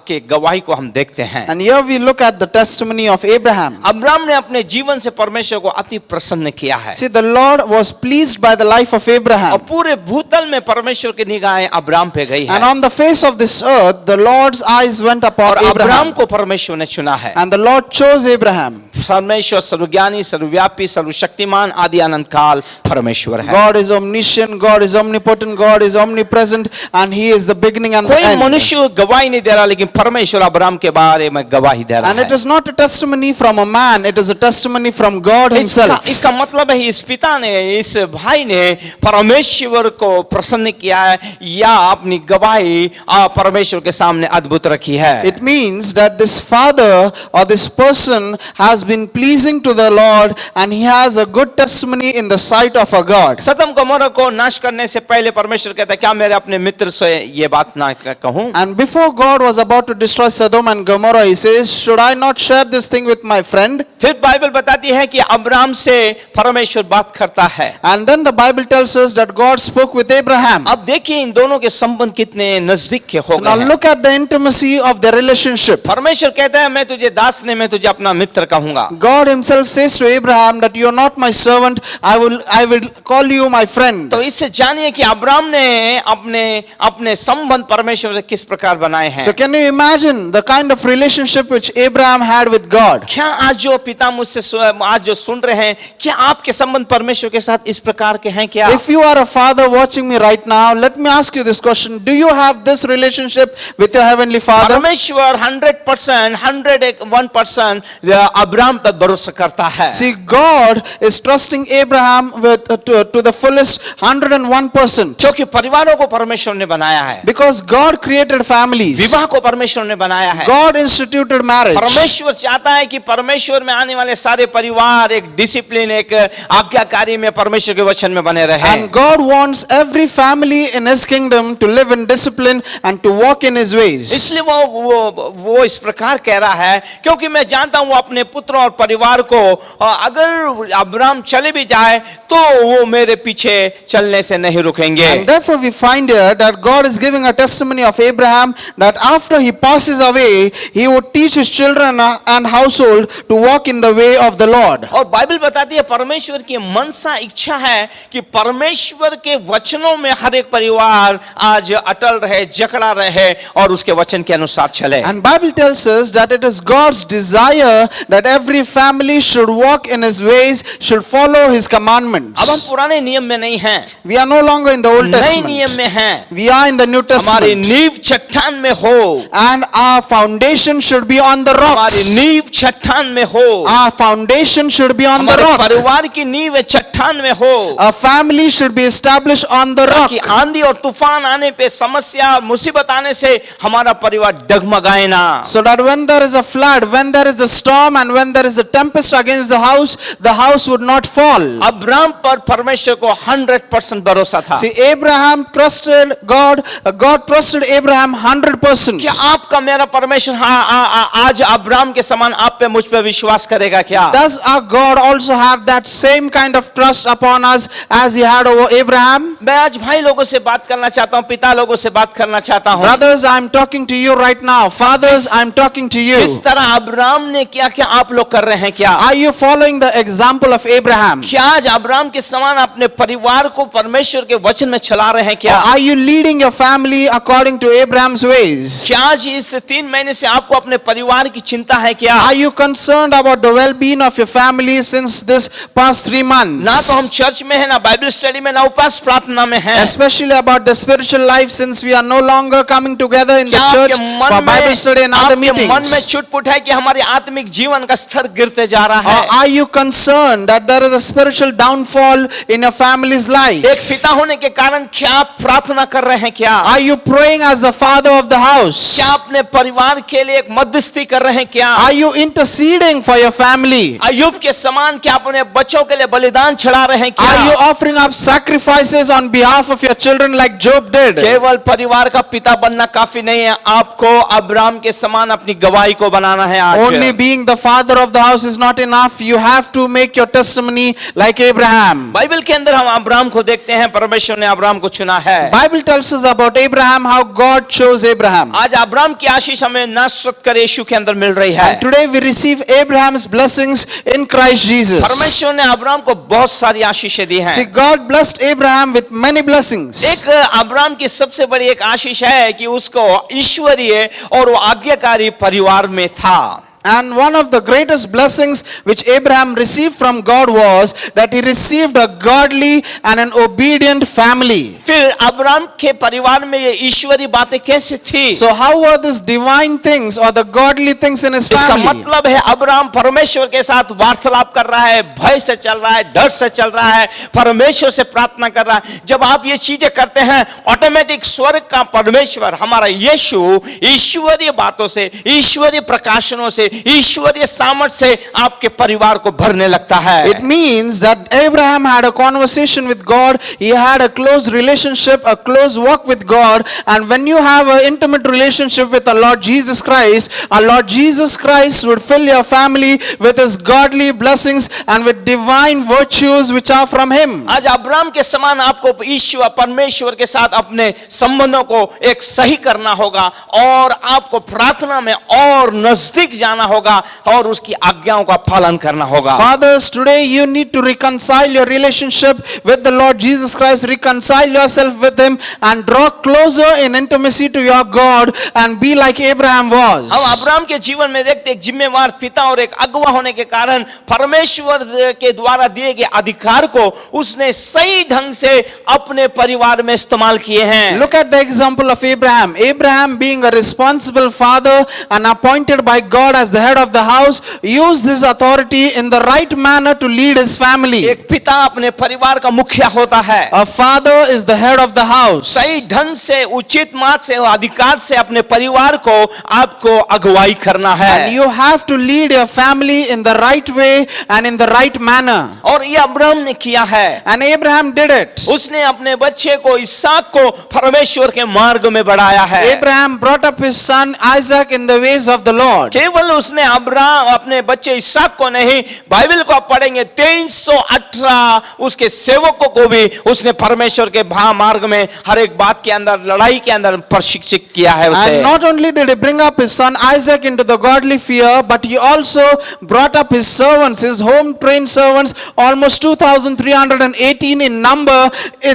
के गवाही को हम देखते हैं। And here we look at the testimony of Abraham. Abram ने अपने जीवन से परमेश्वर को अति प्रसन्न किया है। See, the Lord was pleased by the life of और Abraham. पूरे भूतल में परमेश्वर की निगाहें अब्राम पे गई And है on the face of this earth, the Lord's eyes went upon और अब्राम Abraham. को परमेश्वर ने चुना है। And the Lord chose Abraham. परमेश्वर सर्वज्ञानी, सर्वव्यापी, सर्वशक्तिमान, आदि अनंत काल परमेश्वर है। God is omniscient, God is omnipotent, God is omnipresent, and He is the beginning and the कोई end. मनुष्य गवाही नहीं दे रहा, लेकिन परमेश्वर अब्राम के बारे में गवाही दे रहा And it है। is not a testimony from a man, it is a testimony from God Himself. इसका मतलब है इस पिता ने, इस भाई ने परमेश्वर को प्रसन्न किया है या अपनी गवाही परमेश्वर के सामने अद्भुत रखी है। It means that this father or this person has been pleasing to the Lord and he has a good testimony in the sight of our God. Sodom Gomorrah को नाश करने से पहले परमेश्वर कहता है, क्या मेरे अपने मित्र से ये बात ना कहूं? And before God was about to destroy Sodom and Gomorrah, He says, should I not share this thing with my friend? फिर बाइबल बताती है कि अब्राम से परमेश्वर बात करता है। And then the Bible tells us that God spoke with Abraham. अब देखिए इन दोनों के संबंध कितने नजदीक के हो So now गए हैं। look at the intimacy of their relationship. परमेश्वर कहता है, मैं तुझे दास नहीं, मैं तुझे अपना मित्र कहूंगा। God Himself says to Abraham that you are not my servant, I will call you my friend. तो इससे जानिए कि अब्राम ने अपने संबंध परमेश्वर से किस प्रकार बनाए हैं। So can you imagine the kind of relationship which Abraham had with God? क्या आज जो पिता मुझसे आज जो सुन रहे हैं, क्या आपके संबंध परमेश्वर के साथ इस प्रकार के हैं क्या? If you are a father watching me right now, let me ask you this question. Do you have this relationship with your heavenly Father? परमेश्वर 100%, 101% अब्राम पर भरोसा करता है। See, God is trusting Abraham to the fullest 101%. क्योंकि परिवारों को परमेश्वर ने बनाया है, Because God created families. विवाह को परमेश्वर ने बनाया है। God instituted marriage. परमेश्वर चाहता है कि परमेश्वर में आने वाले सारे परिवार एक डिसिप्लिन, एक आज्ञाकारी में परमेश्वर के वचन में बने रहे। And God wants every family in His kingdom to live in discipline and to walk in His ways. इसलिए वो इस प्रकार कह रहा है, क्योंकि मैं जानता हूं वो अपने पुत्रों और परिवार को अगर अब्राहम चले भी जाए तो वो मेरे पीछे चलने से नहीं रुकेंगे। And therefore we find here that God is giving a testimony of Abraham that after he passes away, he would teach his children and household to walk in the way of the Lord. और Bible बताती है परमेश्वर की मनसा इच्छा है कि परमेश्वर के वचनों में हर एक परिवार आज अटल रहे, जकड़ा रहे और उसके वचन के अनुसार चले। And Bible tells us that it is God's desire that every family should walk in his ways, should follow his commandments. अब हम पुराने नियम में नहीं हैं, We are no longer in the Old नए नियम Testament. में हैं। We are in the New हमारी Testament. नींव चट्टान में हो, And our foundation should be on the हमारी rocks. नींव चट्टान में हो, Our foundation should be on the हमारे rock. परिवार की नींव चट्टान में हो, A family should be established on the rock. कि आंधी और तूफान आने पे, समस्या मुसीबत आने से हमारा परिवार डगमगाए ना। So that when there is a flood, when there is a storm, and when there is a tempest against the house would not fall. Abraham पर परमेश्वर को 100% भरोसा था। See, Abraham trusted God. God trusted Abraham 100%. क्या आपका मेरा परमेश्वर आज अब्राहम के समान आप पे मुझ पे विश्वास करेगा क्या? Does our God also have that same kind of trust upon us as he had over Abraham? मैं आज भाई लोगों से बात करना चाहता हूँ, पिता लोगों से बात करना चाहता हूँ। Brothers, I am talking to you right now. Fathers, I am talking to you. जिस तरह अब्राहम ने किया, क्या आप लोग कर रहे हैं क्या? Are you following the example of Abraham? क्या आज अब्राहम के समान अपने परिवार को परमेश्वर के वचन में चला रहे हैं Or क्या? are you leading your family according to Abraham's ways? क्या आज इस 3 महीने से आपको अपने परिवार की चिंता है क्या? Are you concerned about the well-being of your family since this past 3 months? ना तो हम चर्च में है, ना बाइबल स्टडी में, ना उपवास प्रार्थना में है। Especially about the spiritual life since we are no longer coming together in the क्या church आपके for Bible study and other आपके मन में meetings? छुटपुट है कि हमारे आत्मिक जीवन का स्तर गिरते जा रहा Or है? are you concerned that there is a spiritual downfall in your family's life? एक पिता होने के कारण क्या आप प्रार्थना कर रहे हैं क्या? Are you praying as the father of the house? क्या अपने परिवार के लिए एक मध्यस्थी कर रहे हैं क्या? Are you interceding for your family? अय्यूब के समान क्या अपने बच्चों के लिए बलिदान चढ़ा रहे हैं क्या? Are you offering up sacrifices on behalf of your children like Job did? केवल परिवार का पिता बनना काफी नहीं है, आपको अब्राहम के समान अपनी गवाही को बनाना है आज। Only being the father of the house is not enough. You have to make your testimony like Abraham. Bible के अंदर हम अब्राहम को देखते हैं, परमेश्वर ने अब्राहम को चुना है। Bible tells us about Abraham, how God chose Abraham. आज अब्राहम की आशीष हमें नासरत कर यीशु के अंदर मिल रही है। And today we receive Abraham's blessings in Christ Jesus. परमेश्वर ने अब्राहम को बहुत सारी आशीषें दी हैं। See, God blessed Abraham with many blessings. एक अब्राहम की सबसे बड़ी एक आशीष है कि उसको ईश्वरीय और वो आज्ञाकारी परिवार में था। And one of the greatest blessings which Abraham received from God was that he received a godly and an obedient family. फिर अब्राहम के परिवार में ये ईश्वरी बातें कैसे थी? So how were these divine things or the godly things in his इसका family? मतलब है अब्राहम परमेश्वर के साथ वार्तालाप कर रहा है, भय से चल रहा है, डर से चल रहा है, परमेश्वर से प्रार्थना कर रहा है। जब आप ये चीजें करते हैं, ऑटोमेटिक स्वर्ग का परमेश्वर हमारा यीशु ईश्वरीय बातों से, ईश्वरीय प्रकाशनों से, ईश्वरीय सामर्थ से आपके परिवार को भरने लगता है। It means that Abraham had a conversation with God. He had a close relationship, a close walk with God. And when you have an intimate relationship with the Lord Jesus Christ, our Lord Jesus Christ would fill your family with His godly blessings and with divine virtues which are from Him. आज Abraham के समान आपको ईश्वर परमेश्वर के साथ अपने संबंधों को एक सही करना होगा और आपको प्रार्थना में और नजदीक जाना होगा और उसकी आज्ञाओं का पालन करना होगा। Fathers, today you need to reconcile your relationship with the Lord Jesus Christ. Reconcile yourself with Him and draw closer in intimacy to your God and be like Abraham was. हम अब्राहम के जीवन में देखते एक जिम्मेवार पिता और एक अगुवा होने के कारण परमेश्वर के द्वारा दिए गए अधिकार को उसने सही ढंग से अपने परिवार में इस्तेमाल किए हैं। Look at the example of Abraham. Abraham, being a responsible father and appointed by God as the head of the house, used his authority in the right manner to lead his family. एक पिता अपने परिवार का मुखिया होता है। A father is the head of the house. सही ढंग से, उचित मार्ग से, अधिकार से अपने परिवार को आपको अगुवाई करना है। And you have to lead your family in the right way and in the right manner. और ये अब्राहम ने किया है। And Abraham did it. उसने अपने बच्चे को इसहाक को परमेश्वर के मार्ग में बढ़ाया है। Abraham brought up his son Isaac in the ways of the Lord. केवल उसने अब्राम अपने बच्चे इसहाक को नहीं, बाइबल को आप पढ़ेंगे 318 उसके सेवकों को भी उसने परमेश्वर के मार्ग में हर एक बात के अंदर, लड़ाई के अंदर प्रशिक्षित किया है उसे। And not only did he bring up his son Isaac into the godly fear, but he also brought up his servants, his home trained servants, almost 2,318 in number,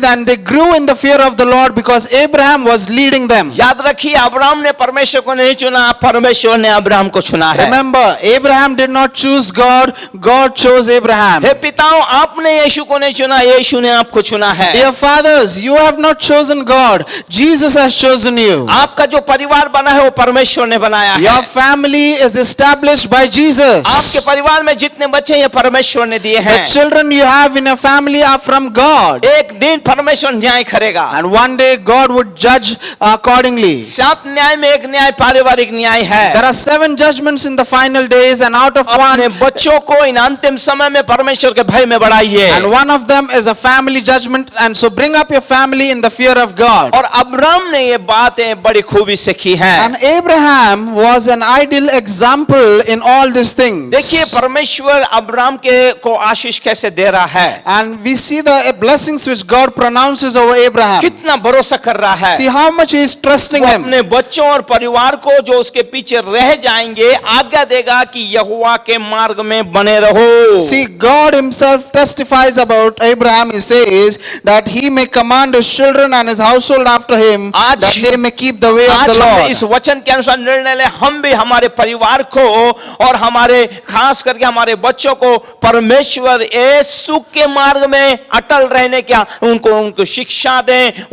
and they grew in the fear of the Lord because Abraham was leading them. याद रखिए, Abraham ने परमेश्वर को नहीं चुना, परमेश्वर ने Abraham को चुना है। Remember, Abraham did not choose God, God chose Abraham. हे पिताओं, आपने यीशु को नहीं चुना, यीशु ने आपको चुना है। Dear fathers, you have not chosen God, Jesus has chosen you. आपका जो परिवार बना है वो परमेश्वर ने बनाया है। Your family is established by Jesus. आपके परिवार में जितने बच्चे हैं ये परमेश्वर ने दिए हैं। The children you have in your family are from God. एक दिन परमेश्वर न्याय करेगा। And one day God would judge accordingly. 7 न्याय में एक न्याय पारिवारिक न्याय है। There are 7 judgments in the final days, and out of अपने one, बच्चों को इन अंतिम समय में परमेश्वर के भय में बढ़ाइए। and one of them is a family judgment, and so bring up your family in the fear of God. और अब्राम ने ये बातें बड़ी खूबी से की हैं। And Abraham was an ideal example in all these things. देखिए परमेश्वर अब्राम के को आशीष कैसे दे रहा है। And we see the blessings which God pronounces over Abraham. कितना भरोसा कर रहा है। See how much he is trusting वो him. अपने बच्चों और परिवार को जो उसके पीछे रह जाएंगे आज्ञा देगा कि यहोवा के मार्ग में बने रहो। See, God himself testifies about Abraham. He says that he may command his children and his household after him, आज- that they may keep the way of आज the हमने Lord. इस वचन के अनुसार निर्णय ले, हम भी हमारे परिवार को और हमारे खास करके हमारे बच्चों को परमेश्वर यीशु के मार्ग में अटल रहने का उनको शिक्षा दें,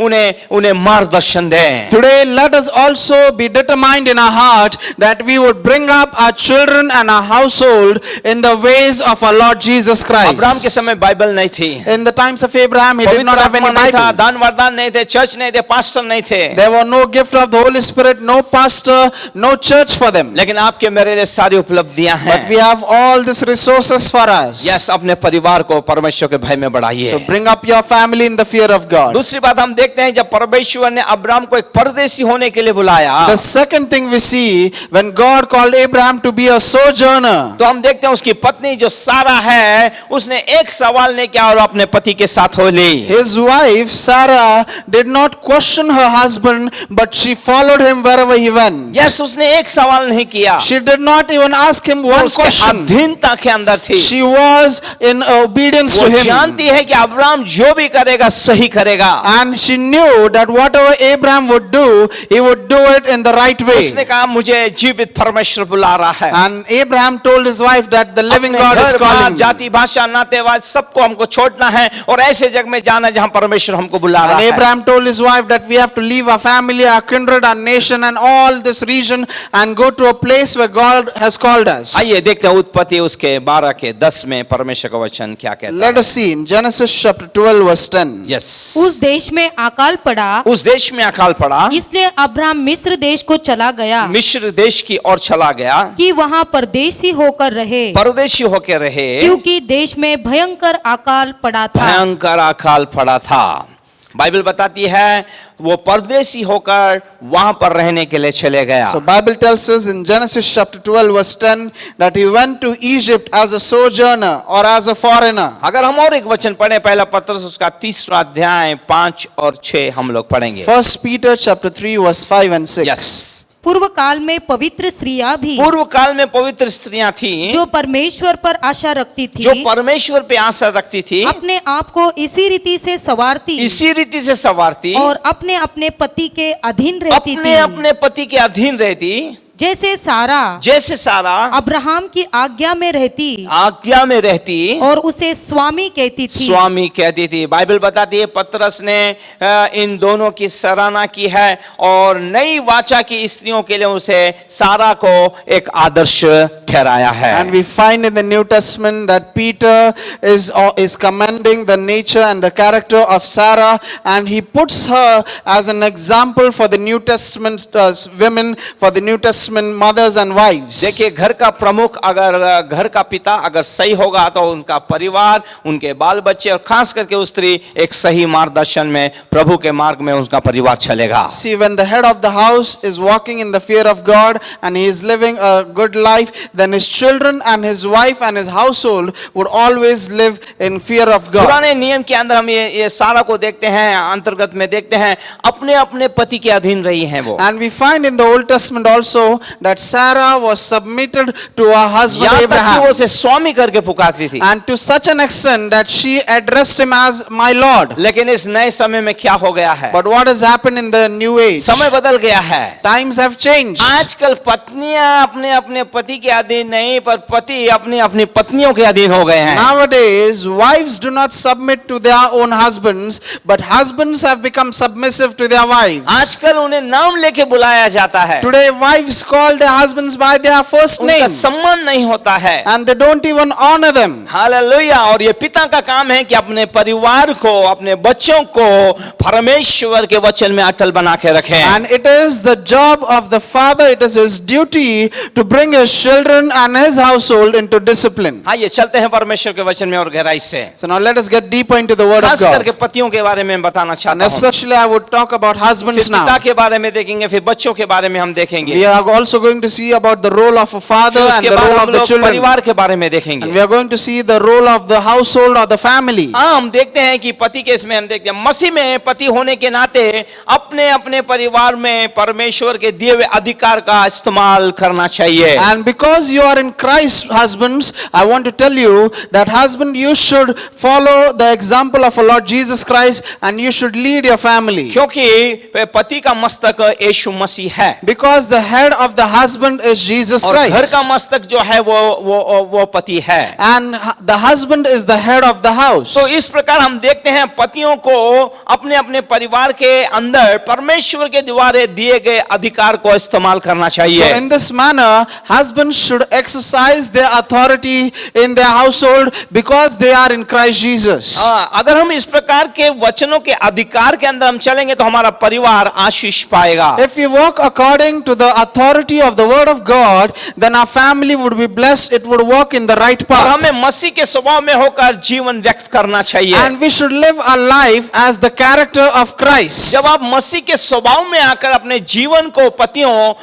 उन्हें मार्गदर्शन दें। Today, let us also be determined in our heart that we would bring up our children and our household in the ways of our Lord Jesus Abraham के Christ. समय बाइबल नहीं थी, In the times of Abraham, he did पवित्र not have any आत्मा नहीं था, Bible. दान वरदान नहीं थे, चर्च नहीं थे, पास्टर नहीं थे, There were no gift of the Holy Spirit, no pastor, no church for them. लेकिन आपके मेरे लिए सारी उपलब्धियां But we हैं। have all these resources for us. Yes, अपने परिवार को परमेश्वर के भय में बढ़ाइए। So bring up your family in the fear of God. दूसरी बात हम देखते हैं, जब परमेश्वर ने अब्राम को एक परदेशी होने के लिए बुलाया, The second thing we see, when God called Abraham to be a sojourner, तो हम देखते हैं उसकी पत्नी जो सारा है, उसने एक सवाल नहीं किया और अपने पति के साथ हो ली। his wife Sarah did not question her husband, but she followed him wherever he went. Yes, उसने एक सवाल नहीं किया, She did not even ask him one उसके question. अधीनता के अंदर थी। She was in obedience वो to him. जानती है कि अब्राम जो भी करेगा सही करेगा। And she knew that whatever Abraham would do, he would do it in the right way. उसने कहा मुझे जीवित परमेश्वर बुला रहा है। And Abraham told his wife that the living अपने God is घर बार, calling me. जाति भाषा नातेवाद सबको हमको छोड़ना है और ऐसे जग में जाना जहां परमेश्वर हमको बुला रहा And है। Abraham told his wife that we have to leave our family, our kindred, our nation, and all this region and go to a place where God has called us. आइए देखते हैं उत्पत्ति उसके 12 के 10 में परमेश्वर का वचन क्या कहता Let है। us see in Genesis chapter 12 verse 10. Yes, उस देश में अकाल पड़ा, उस देश में अकाल पड़ा, इसलिए अब्राम मिस्र देश को चला गया मिस्र देश की ओर चला गया, कि वहाँ परदेशी होकर रहे, परदेशी होकर रहे, क्योंकि देश में भयंकर अकाल पड़ा था। भयंकर अकाल पड़ा था। बाइबल बताती है वो परदेशी होकर वहां पर रहने के लिए चले गया। So Bible tells us in Genesis chapter 12 verse 10 that he went to Egypt as a sojourner or as a foreigner. अगर हम और एक वचन पढ़ें, पहला पत्रस उसका 3 अध्याय 5 और 6 हम लोग पढ़ेंगे। 1 Peter chapter 3 verse 5 and 6. Yes, पूर्व काल में पवित्र स्त्रियां भी, पूर्व काल में पवित्र स्त्रियां थी जो परमेश्वर पर आशा रखती थी, जो परमेश्वर पे आशा रखती थी, अपने आप को इसी रीति से संवारती इसी रीति से संवारती और अपने अपने पति के अधीन रहती अपने थी, अपने पति के अधीन रहती, जैसे सारा जैसे सारा अब्राहम की आज्ञा में रहती आज्ञा में रहती और उसे स्वामी कहती थी। स्वामी कहती थी। बाइबल बताती है पतरस ने इन दोनों की सराहना की है और नई वाचा की स्त्रियों के लिए उसे सारा को एक आदर्श ठहराया है। And we find in the New Testament that Peter is commending the nature and the character of Sarah, and he puts her as an example for the New Testament women, for the New Testament between mothers and wives. देखिए, घर का प्रमुख अगर घर का पिता अगर सही होगा तो उनका परिवार, उनके बाल बच्चे और खास करके उस स्त्री एक सही मार्गदर्शन में, प्रभु के मार्ग में उनका परिवार चलेगा. See, when the head of the house is walking in the fear of God and he is living a good life, then his children and his wife and his household would always live in fear of God. पुराने नियम के अंदर हम ये सारा को देखते हैं, अंतर्गत में देखते हैं, अपने अपने पति के अधीन रही हैं वो. And we find in the Old Testament also that Sarah was submitted to her husband यहाँ तक कि वो Abraham, उसे स्वामी करके पुकारती थी. and to such an extent that she addressed him as my Lord. लेकिन इस नए समय में क्या हो गया है? But what has happened in the new age? समय बदल गया है. Times have changed. आजकल पत्नियां अपने अपने पति के अधीन नहीं, पर पति अपनी अपनी पत्नियों के अधीन हो गए हैं. Nowadays, wives do not submit to their own husbands, but husbands have become submissive to their wives. आजकल उन्हें नाम लेके बुलाया जाता है. Today, wives call their husbands by their first उनका name, सम्मान नहीं होता है. and they don't even honor them. Hallelujah. और ये पिता का काम है कि अपने परिवार को, अपने बच्चों को परमेश्वर के वचन में अटल बना के रखें. And it is the job of the father, it is his duty to bring his children and his household into discipline. हाँ, ये चलते हैं परमेश्वर के वचन में और गहराई से. So now let us get deeper into the word of खास God. करके पतियों के बारे में बताना And चाहता हूँ. especially I would talk about फिर husbands पिता now. के बारे में देखेंगे, फिर बच्चों के बारे में हम देखेंगे. We are also going to see about the role of a father फिर and उसके the बाद role हम of the लोग children. परिवार के बारे में And देखेंगे. we are going to see the role of the household or the family. हाँ, हम देखते हैं कि पति के इसमें हम देखते हैं, मसीह में पति होने के नाते अपने अपने परिवार में परमेश्वर के दिए हुए अधिकार का इस्तेमाल करना चाहिए. And because you are in Christ, husbands, I want to tell you that husband, you should follow the example of our Lord Jesus Christ and you should lead your family. क्योंकि पति का मस्तक यीशु मसीह है. Because the head of the husband is Jesus और घर Christ. का मस्तक जो है वो पति है. And the husband is the head of the house. तो इस प्रकार हम देखते हैं पतियों को अपने अपने परिवार के अंदर परमेश्वर के द्वारा दिए गए अधिकार को इस्तेमाल करना So चाहिए. in this manner, husbands should exercise their authority in their household because they are in Christ Jesus. अगर हम इस प्रकार के वचनों के अधिकार के अंदर हम चलेंगे तो हमारा परिवार आशीष पाएगा. If we walk according to the authority of the word of God, then our family would be blessed. It would walk in the right और path. हमें मसीह के स्वभाव में होकर जीवन व्यक्त करना चाहिए. And we should live our life as the character of Christ. जब आप मसीह के स्वभाव में आकर अपने जीवन को पतियों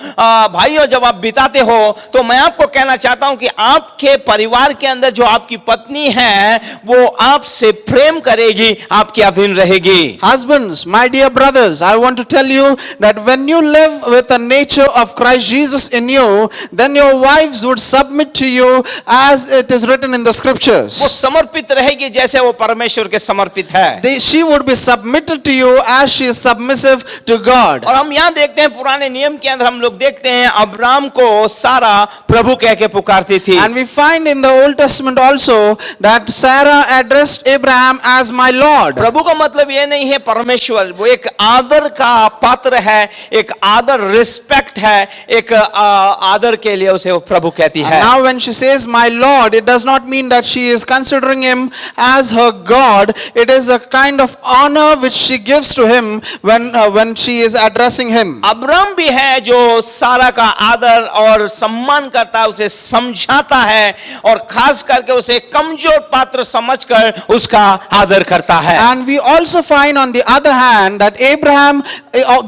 भाइयों जब आप बिताते हो, तो मैं आपको कहना चाहता हूं कि आपके परिवार के अंदर जो आपकी पत्नी है वो आपसे प्रेम करेगी, आपके अधीन रहेगी. Husbands, my dear brothers, I want to tell you that when you live with the nature of Christ Jesus in you, then your wives would submit to you as it is written in the वो scriptures. समर्पित रहेगी जैसे वो परमेश्वर के समर्पित है. She would be submitted to you as she is submissive to God. और हम यहाँ देखते हैं पुराने नियम के अंदर हम लोग देखते हैं अब्राम को सारा प्रभु कह के पुकारती थी. And we find in the Old Testament also that Sarah addressed Abraham as my Lord. प्रभु का मतलब ये नहीं है परमेश्वर, वो एक आदर का पात्र है, एक आदर रिस्पेक्ट है, एक आदर के लिए उसे वो प्रभु कहती है. Now when she says my Lord, it does not mean that she is considering him as her God. It is a kind of honor which she gives to him when she is addressing him. Abram भी है जो सारा का आदर और सम्मान करता है, उसे समझाता है और खास करके उसे कमजोर पात्र समझकर उसका आदर करता है. And we also find on the other hand that Abraham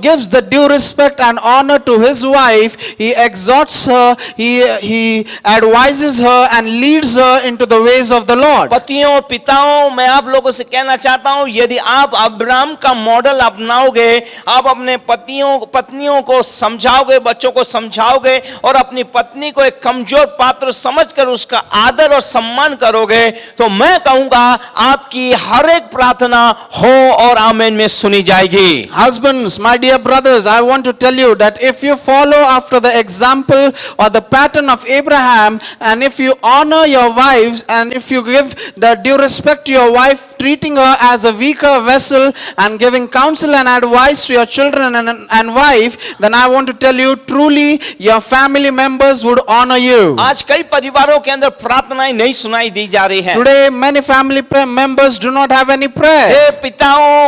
gives the due respect and honor to his wife. He exhorts her, he advises her and leads her into the ways of the Lord. पतियों पिताओं, मैं आप लोगों से कहना चाहता हूं, यदि आप अब्राम का मॉडल अपनाओगे, आप अपने पत्नियों को समझाओगे, बच्चों को समझाओगे और अपनी पत्नी को एक कमजोर पात्र समझकर उसका आदर और सम्मान करोगे, तो मैं कहूंगा आपकी हर एक प्रार्थना हो और आमीन में सुनी जाएगी. Husbands, my dear brothers, I want to tell you that if you follow after the example or the pattern of Abraham, and if you honor your wives and if you give the due respect to your wife treating her as a weaker vessel and giving counsel and advice to your children and wife, then I want to tell you, truly your family members would honor you. आज कई परिवारों के अंदर प्रार्थनाएं नहीं सुनाई दी जा रही हैं। Today many family members do not have any prayer. हे पिताओं,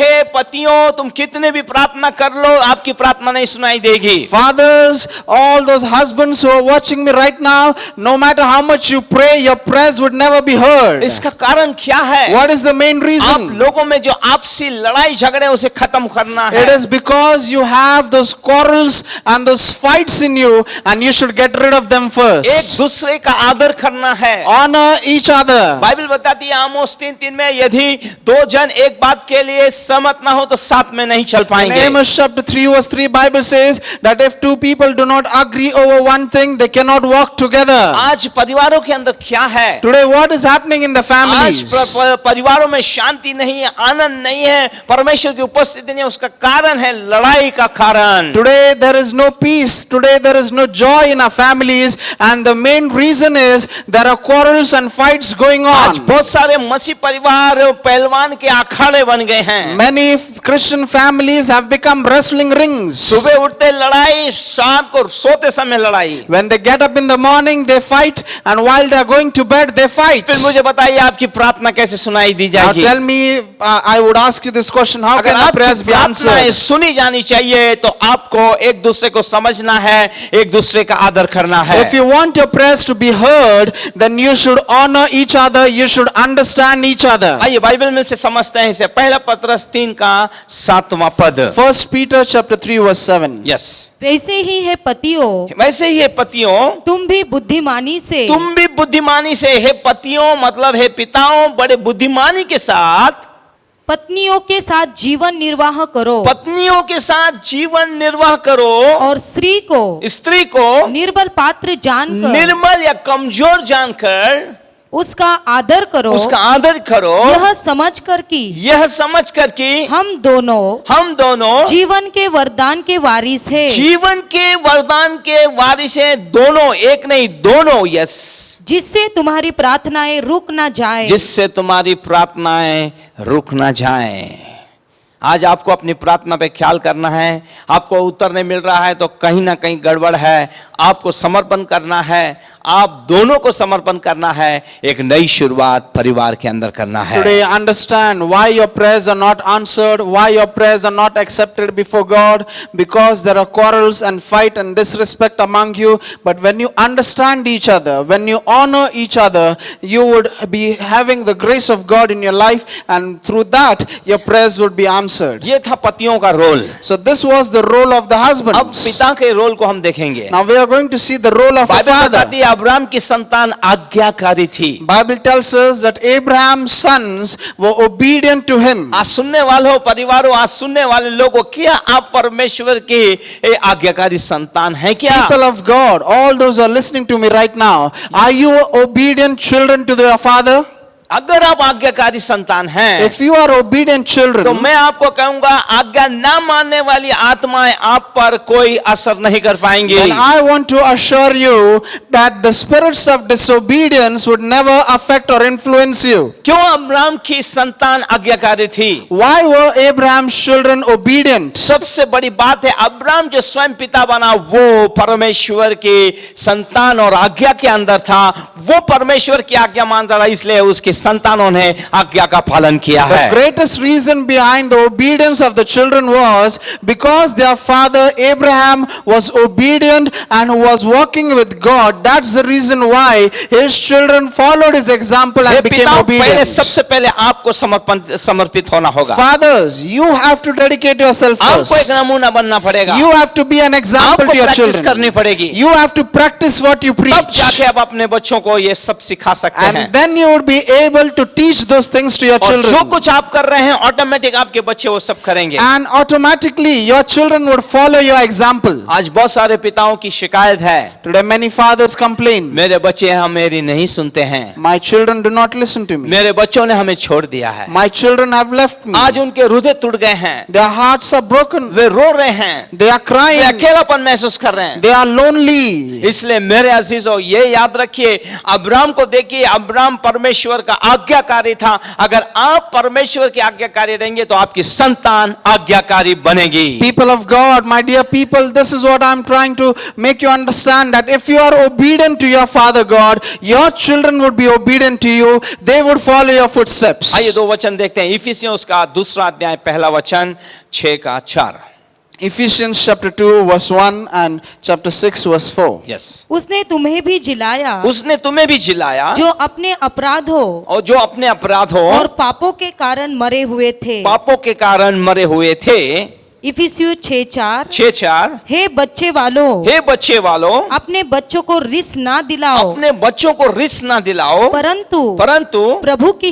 हे पतियों, तुम कितने भी प्रार्थना कर लो, आपकी प्रार्थना नहीं सुनाई देगी। Fathers, all those husbands who are watching me right now, no matter how much you pray, your prayers would never be heard. इसका कारण क्या है? What is the main आप reason? लोगों में जो आपसी लड़ाई झगड़े उसे खत्म करना है। It is because you have those quarrels and those fights in you, and you should get rid of them एक first. दूसरे का आदर करना है। Honor each other. बाइबल बताती है आमोस 3:3 में, यदि दो जन एक बात के लिए सहमत ना हो तो साथ में नहीं चल In पाएंगे। Amos chapter 3 verse 3, Bible says that if two people do not agree over one thing, they cannot walk together. आज परिवारों के अंदर क्या है? Today what is happening in the आज families? परिवारों में शांति नहीं है, आनंद नहीं है, परमेश्वर की उपस्थिति नहीं है। उसका कारण है लड़ाई का कारण। Today there is no peace. Today there is no joy in our families, and the main reason is there are quarrels and fights going आज on. बहुत सारे मसीह परिवार पहलवान के अखाड़े बन गए हैं। Many Christian families have become wrestling rings. सुबह उठते लड़ाई, शाम को सोते समय लड़ाई। When they get up in the morning, they fight, and while they are going to bed, they fight. फिर मुझे बताइए आपकी प्रार्थना कैसे सुनाई दी Now जाएगी? tell me, I would ask you this question: how अगर can our prayers आपकी be प्रार्थनाएं answered? सुनी जानी चाहिए तो आपको एक दूसरे को समझना है, एक दूसरे का आदर करना है। If you want your prayers to be heard, then you should honor each other. You should understand each other. आइए बाइबल में से समझते हैं इसे। पहला पत्रस 3 का 7वां पद। 1 Peter chapter 3 verse 7. यस, वैसे ही है पतियों, वैसे ही है पतियों, तुम भी बुद्धिमानी से तुम भी बुद्धिमानी से, हे पतियों मतलब हे पिताओं, बड़े बुद्धिमानी के साथ पत्नियों के साथ जीवन निर्वाह करो, पत्नियों के साथ जीवन निर्वाह करो, और स्त्री को निर्बल पात्र जानकर निर्मल या कमजोर जानकर उसका आदर करो, उसका आदर करो, यह समझ कर कि हम दोनों जीवन के वरदान के वारिस है, जीवन के वरदान के वारिस हैं, दोनों, एक नहीं दोनों। यस, जिससे तुम्हारी प्रार्थनाएं रुक ना जाए, जिससे तुम्हारी प्रार्थनाएं रुक ना जाएं। आज आपको अपनी प्रार्थना पे ख्याल करना है। आपको उत्तर नहीं मिल रहा है तो कहीं ना कहीं गड़बड़ है। आपको समर्पण करना है, आप दोनों को समर्पण करना है, एक नई शुरुआत परिवार के अंदर करना है। Today understand why your prayers are not answered, why your prayers are not accepted before God, because there are quarrels and fight and disrespect among you. But when you understand each other, when you honor each other, you would be having the grace of God in your life, and through that your prayers would be answered. ये था पतियों का role. So this was the role of the अब husbands. पिता के role को हम देखेंगे। Now we are going to see the role of a Bible father. बताती है अब्राहम की संतान आज्ञाकारी थी। Bible tells us that Abraham's sons were obedient to him. आज सुनने वालों, परिवारों, आज सुनने वाले लोगों, क्या आप परमेश्वर के आज्ञाकारी संतान हैं क्या? People of God, all those who are listening to me right now, are you obedient children to their father? अगर आप आज्ञाकारी संतान हैं, If you are obedient तो children, मैं आपको कहूंगा आज्ञा ना मानने वाली आत्माएं आप पर कोई असर नहीं कर पाएंगी। then I want to assure you that the spirits of disobedience would never affect or influence you. क्यों अब्राहम की संतान आज्ञाकारी थी? Why were Abraham's children obedient? सबसे बड़ी बात है, अब्राहम जो स्वयं पिता बना वो परमेश्वर की संतान और आज्ञा के अंदर था। वो परमेश्वर की आज्ञा मानता था, इसलिए उसके संतानों ने आज्ञा का पालन किया है। The greatest reason behind the obedience of the children was because their father Abraham was obedient and was working with God. That's the reason why his children followed his example and became पिताओं, पहले obedient. सबसे पहले आपको समर्पित होना होगा। Fathers, you have to dedicate yourself आपको एक first. नमूना बनना पड़ेगा। You have to be an example आपको to your प्रैक्टिस करनी children. पड़ेगी। You have to practice what you तब preach. जाके आप अपने बच्चों को ये सब सिखा सकते हैं। And then you would be able to teach those things to your और जो children. कुछ आप कर रहे हैं ऑटोमेटिक आपके बच्चे वो सब करेंगे। And automatically your children would follow your example. आज बहुत सारे पिताओं की शिकायत है, Today many fathers complain, मेरे बच्चे हम मेरी नहीं सुनते हैं, my children do not listen to me. मेरे बच्चों ने हमें छोड़ दिया है। My children have left me. आज उनके हृदय टूट गए हैं, Their hearts are broken. वे रो रहे हैं, They are वे crying. अकेलापन महसूस कर रहे हैं। They are lonely. इसलिए मेरे अजीजों ये याद रखिए, अब्राहम को देखिए, अब्राहम परमेश्वर का आज्ञाकारी था। अगर आप परमेश्वर के आज्ञाकारी रहेंगे तो आपकी संतान आज्ञाकारी बनेगी। People of God, my dear people, this is what I'm trying to make you understand, that if you are obedient to your Father God, your children would be obedient to you. They would follow your footsteps. आइए दो वचन देखते हैं। इफिसियों उसका 2 अध्याय पहला वचन 6:4। Ephesians chapter 2 verse 1 and chapter 6 verse 4. Yes, उसने तुम्हें भी जिलाया उसने तुम्हें भी जिलाया जो अपने अपराधों और जो अपने अपराधों और पापों के कारण मरे हुए थे। पापों के कारण मरे हुए थे। इफिसियों 6:4 6:4। हे बच्चे वालों, हे बच्चे वालों, अपने बच्चों को रिस ना दिलाओ, अपने बच्चों को रिस ना दिलाओ, परंतु प्रभु की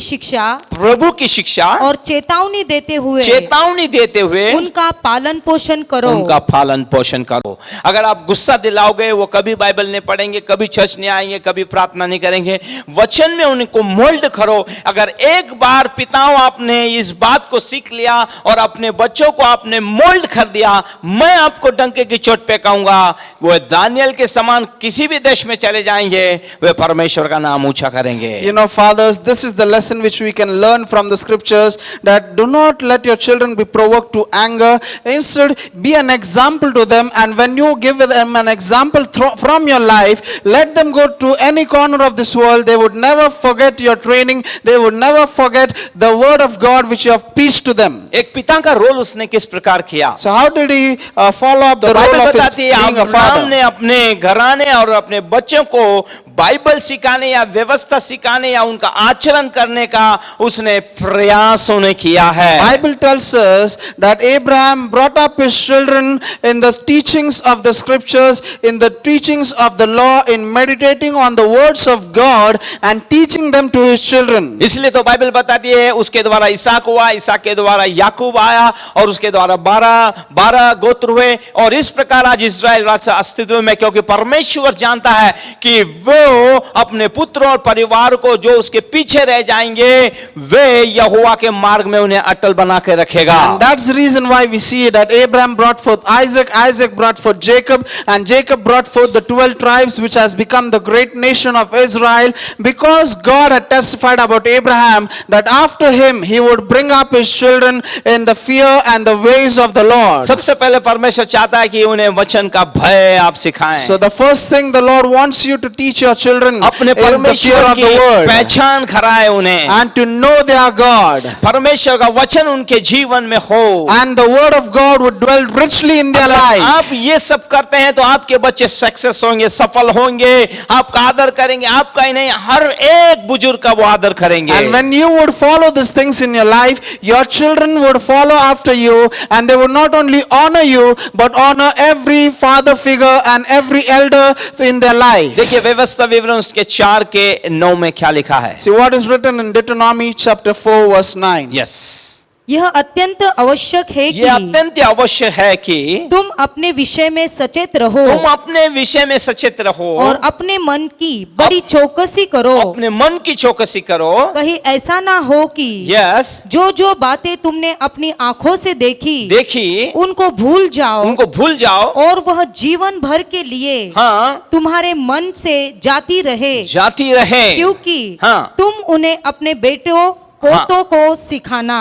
शिक्षा और चेतावनी देते हुए उनका पालन पोषण करो। उनका पालन पोषण करो। अगर आप गुस्सा दिलाओगे, वो कभी बाइबल नहीं पढ़ेंगे, कभी चर्च नहीं आएंगे, कभी प्रार्थना नहीं करेंगे। वचन में उनको मोल्ड करो। अगर एक बार पिताओं आपने इस बात को सीख लिया और अपने बच्चों को आपने मोल्ड कर दिया, मैं आपको डंके की चोट पे कहूंगा, वो दानियल के समान किसी भी देश में चले जाएंगे, वे परमेश्वर का नाम ऊंचा करेंगे। You know, fathers, this is the lesson which we can learn from the scriptures, that do not let your children be provoked to anger. Instead, be an example to them, and when you give them an example from your life, let them go to any corner of this world. They would never forget your training. They would never forget the word of God which you have preached to them. एक पिता का role उसने किस प्रकार किया? So how did he follow up the Bible role of his बताती है, being a Abraham father? ने अपने घराने और अपने बच्चों को बाइबल सिखाने या व्यवस्था सिखाने या उनका आचरण करने का उसने प्रयास उन्हें किया है। Bible tells us that Abraham brought up his children in the teachings of the scriptures, in the teachings of the law, in meditating on the words of God and teaching them to his children. इसलिए तो Bible बताती है उसके द्वारा इसहाक हुआ, इसहाक के द्वारा याकूब आया और उसके द्वारा 12 गोत्र हुए। और इस प्रकार आज इस्राएल राष्ट्र अस्तित्व में, क्योंकि परमेश्वर जानता है कि वो अपने पुत्र और परिवार को जो उसके पीछे रह जाएंगे, वे यहोवा के मार्ग में उन्हें अटल बना के रखेगा। And that's the reason why we see that Abraham brought forth Isaac, Isaac brought forth Jacob, and Jacob brought forth the 12 tribes which has become the great nation of Israel, because God had testified about Abraham that after him he would bring up his children in the fear and the ways of the Lord. सबसे पहले परमेश्वर चाहता है कि उन्हें वचन का भय आप सिखाएं। So the first thing the Lord wants you to teach your children अपने is the fear परमेश्वर of की the word पहचान कराए उन्हें, and to know their God, परमेश्वर का वचन उनके जीवन में हो, and the word of God would dwell richly in their life. आप ये सब करते हैं तो आपके बच्चे सक्सेस होंगे, सफल होंगे, आपका आदर करेंगे। आपका ही नहीं, हर एक बुजुर्ग का वो आदर करेंगे। And when you would follow these things in your life, your children would follow after you, and they would not only honor you but honor every father figure and every elder in their life. देखिए व्यवस्था विवरण उसके 4:9 में क्या लिखा है। See what is written in Deuteronomy chapter 4 verse 9. Yes, यह अत्यंत आवश्यक है ये कि अत्यंत आवश्यक है कि तुम अपने विषय में सचेत रहो तुम अपने विषय में सचेत रहो और अपने मन की बड़ी चौकसी करो। अपने मन की चौकसी करो। कहीं ऐसा ना हो कि यस, जो बातें तुमने अपनी आंखों से देखी उनको भूल जाओ और वह जीवन भर के लिए हाँ तुम्हारे मन से जाती रहे, क्योंकि हाँ, तुम उन्हें अपने बेटों पोतों को सिखाना।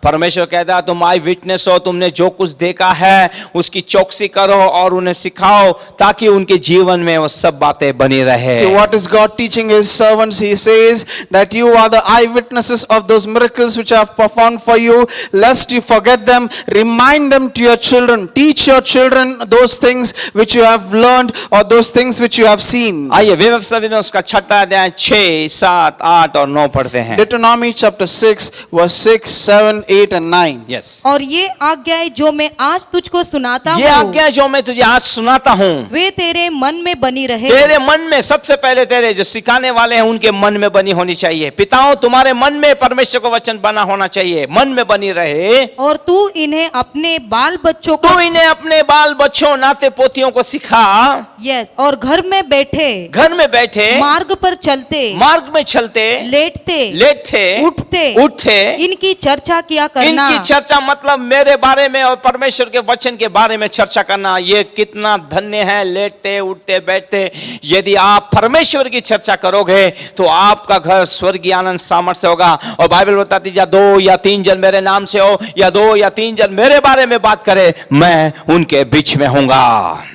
परमेश्वर कहता है तुम आई विटनेस हो, तुमने जो कुछ देखा है उसकी चौकसी करो और उन्हें सिखाओ ताकि उनके जीवन में वो सब बातें बनी रहे। See what is God teaching his servants? He says that you are the eyewitnesses of those miracles which I have performed for you, lest you forget them. Remind them to your children. Teach your children those things which you have learned or those things which you have seen. आइए व्यवस्था विवरण उसका 6 अध्याय 6, 7, 8 और 9 पढ़ते हैं। Deuteronomy chapter 6 verse 6, 7, 8 and 9. Yes. और ये आज्ञाएं जो मैं आज तुझको सुनाता हूँ, ये आज्ञाएं जो मैं तुझे आज सुनाता हूँ, वे तेरे मन में बनी रहे। तेरे मन में, सबसे पहले तेरे जो सिखाने वाले हैं उनके मन में बनी होनी चाहिए। पिताओं तुम्हारे मन में परमेश्वर का वचन बना होना चाहिए, मन में बनी रहे। और तू इन्हें अपने बाल बच्चों नाते पोतियों को सिखा। यस, और घर में बैठे मार्ग पर चलते मार्ग में चलते लेटते उठते इनकी चर्चा किया करना। इनकी चर्चा मतलब मेरे बारे में और परमेश्वर के वचन के बारे में चर्चा करना। ये कितना धन्य है, लेटते उठते बैठते। यदि आप परमेश्वर की चर्चा करोगे तो आपका घर स्वर्गीय आनंद सामर्थ्य होगा। और बाइबल बताती है 2 या 3 जन मेरे नाम से हो या 2 या 3 जन मेरे बारे में बात करे, मैं उनके बीच में हूंगा।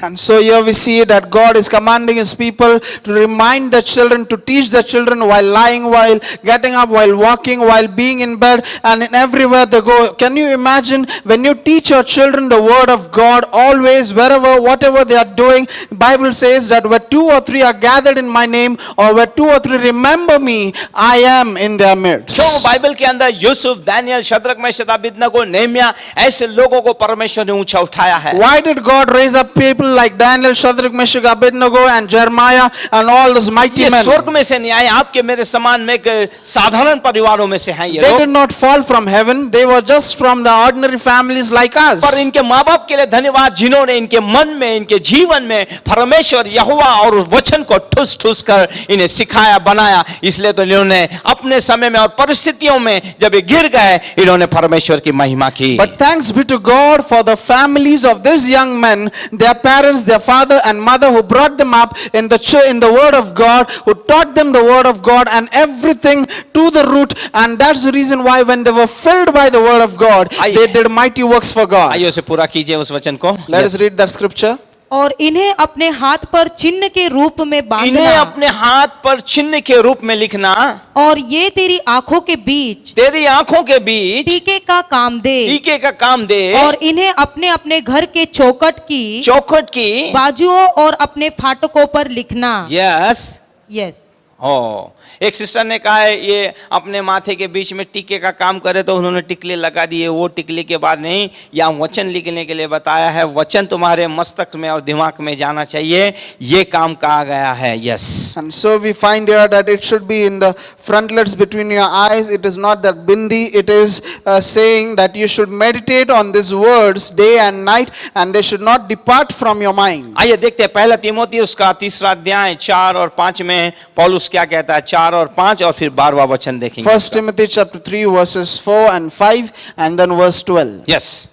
And so here we see that God is commanding his people to remind the children, to teach the children while lying, while getting up, while walking, while being in bed, and in everywhere they go. Can you imagine when you teach your children the word of God always, wherever, whatever they are doing? Bible says that where 2 or 3 are gathered in my name, or where 2 or 3 remember me, I am in their midst. तो Bible के अंदर यूसुफ, दानियल, शद्रक, मेशक, अबेदनगो, नेहमिया ऐसे लोगों को परमेश्वर ने ऊंचा उठाया है। Why did God raise up people like Daniel, Shadrach, Meshach, Abednego, and Jeremiah, and all those mighty ये men? स्वर्ग में से नहीं आए, आपके मेरे समान में एक साधारण परिवारों में से हैं ये They लोग। did not fall from heaven. They were just from the ordinary families like us. पर इनके माँ बाप के लिए धन्यवाद, जिन्होंने इनके मन में, इनके जीवन में परमेश्वर यहोवा और उस वचन को ठूस ठूस कर इन्हें सिखाया, बनाया। इसलिए तो इन्होंने अपने समय में और परिस्थितियों में जब ये गिर गए, इन्होंने परमेश्वर की महिमा की। But thanks be to God for the families of these young men, their parents, their father and mother, who brought them up in the church, in the word of God, who taught them the word of God and everything to the root. And that's the reason why when they were filled by the word of God, they did mighty works for God. आइए उसे पूरा कीजिए उस वचन को। Let us read that scripture. और इन्हें अपने हाथ पर चिन्ह के रूप में बांधना, इन्हें अपने हाथ पर चिन्ह के रूप में लिखना, और ये तेरी आंखों के बीच, तेरी आंखों के बीच टीके का काम दे, टीके का काम दे। और इन्हें अपने अपने घर के चौखट की बाजुओं और अपने फाटकों पर लिखना। Yes yes. हो, एक सिस्टर ने कहा है ये अपने माथे के बीच में टीके का काम करे, तो उन्होंने टिकली लगा दिए। वो टिकली के बाद नहीं, या वचन लिखने के लिए बताया है। वचन तुम्हारे मस्तक में और दिमाग में जाना चाहिए, ये काम कहा गया है। Yes. And so we find here that it should be in the frontlets between your eyes. It is not that bindi. It is saying that you should meditate on these words day and night, and they should not depart from your mind. आइए देखते हैं 1 तीमुथियुस का 3 अध्याय 4 और 5 में पौलुस क्या कहता है। 4 और 5 और फिर 12वां वचन देखेंगे। 1 Timothy chapter 3 verses 4 and 5 and then verse 12. Yes.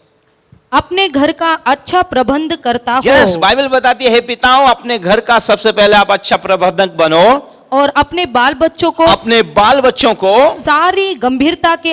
अपने घर का अच्छा प्रबंध करता हो। यस, बाइबल बताती है पिताओं, अपने घर का सबसे पहले आप अच्छा प्रबंधक बनो, और अपने बाल बच्चों को सारी गंभीरता के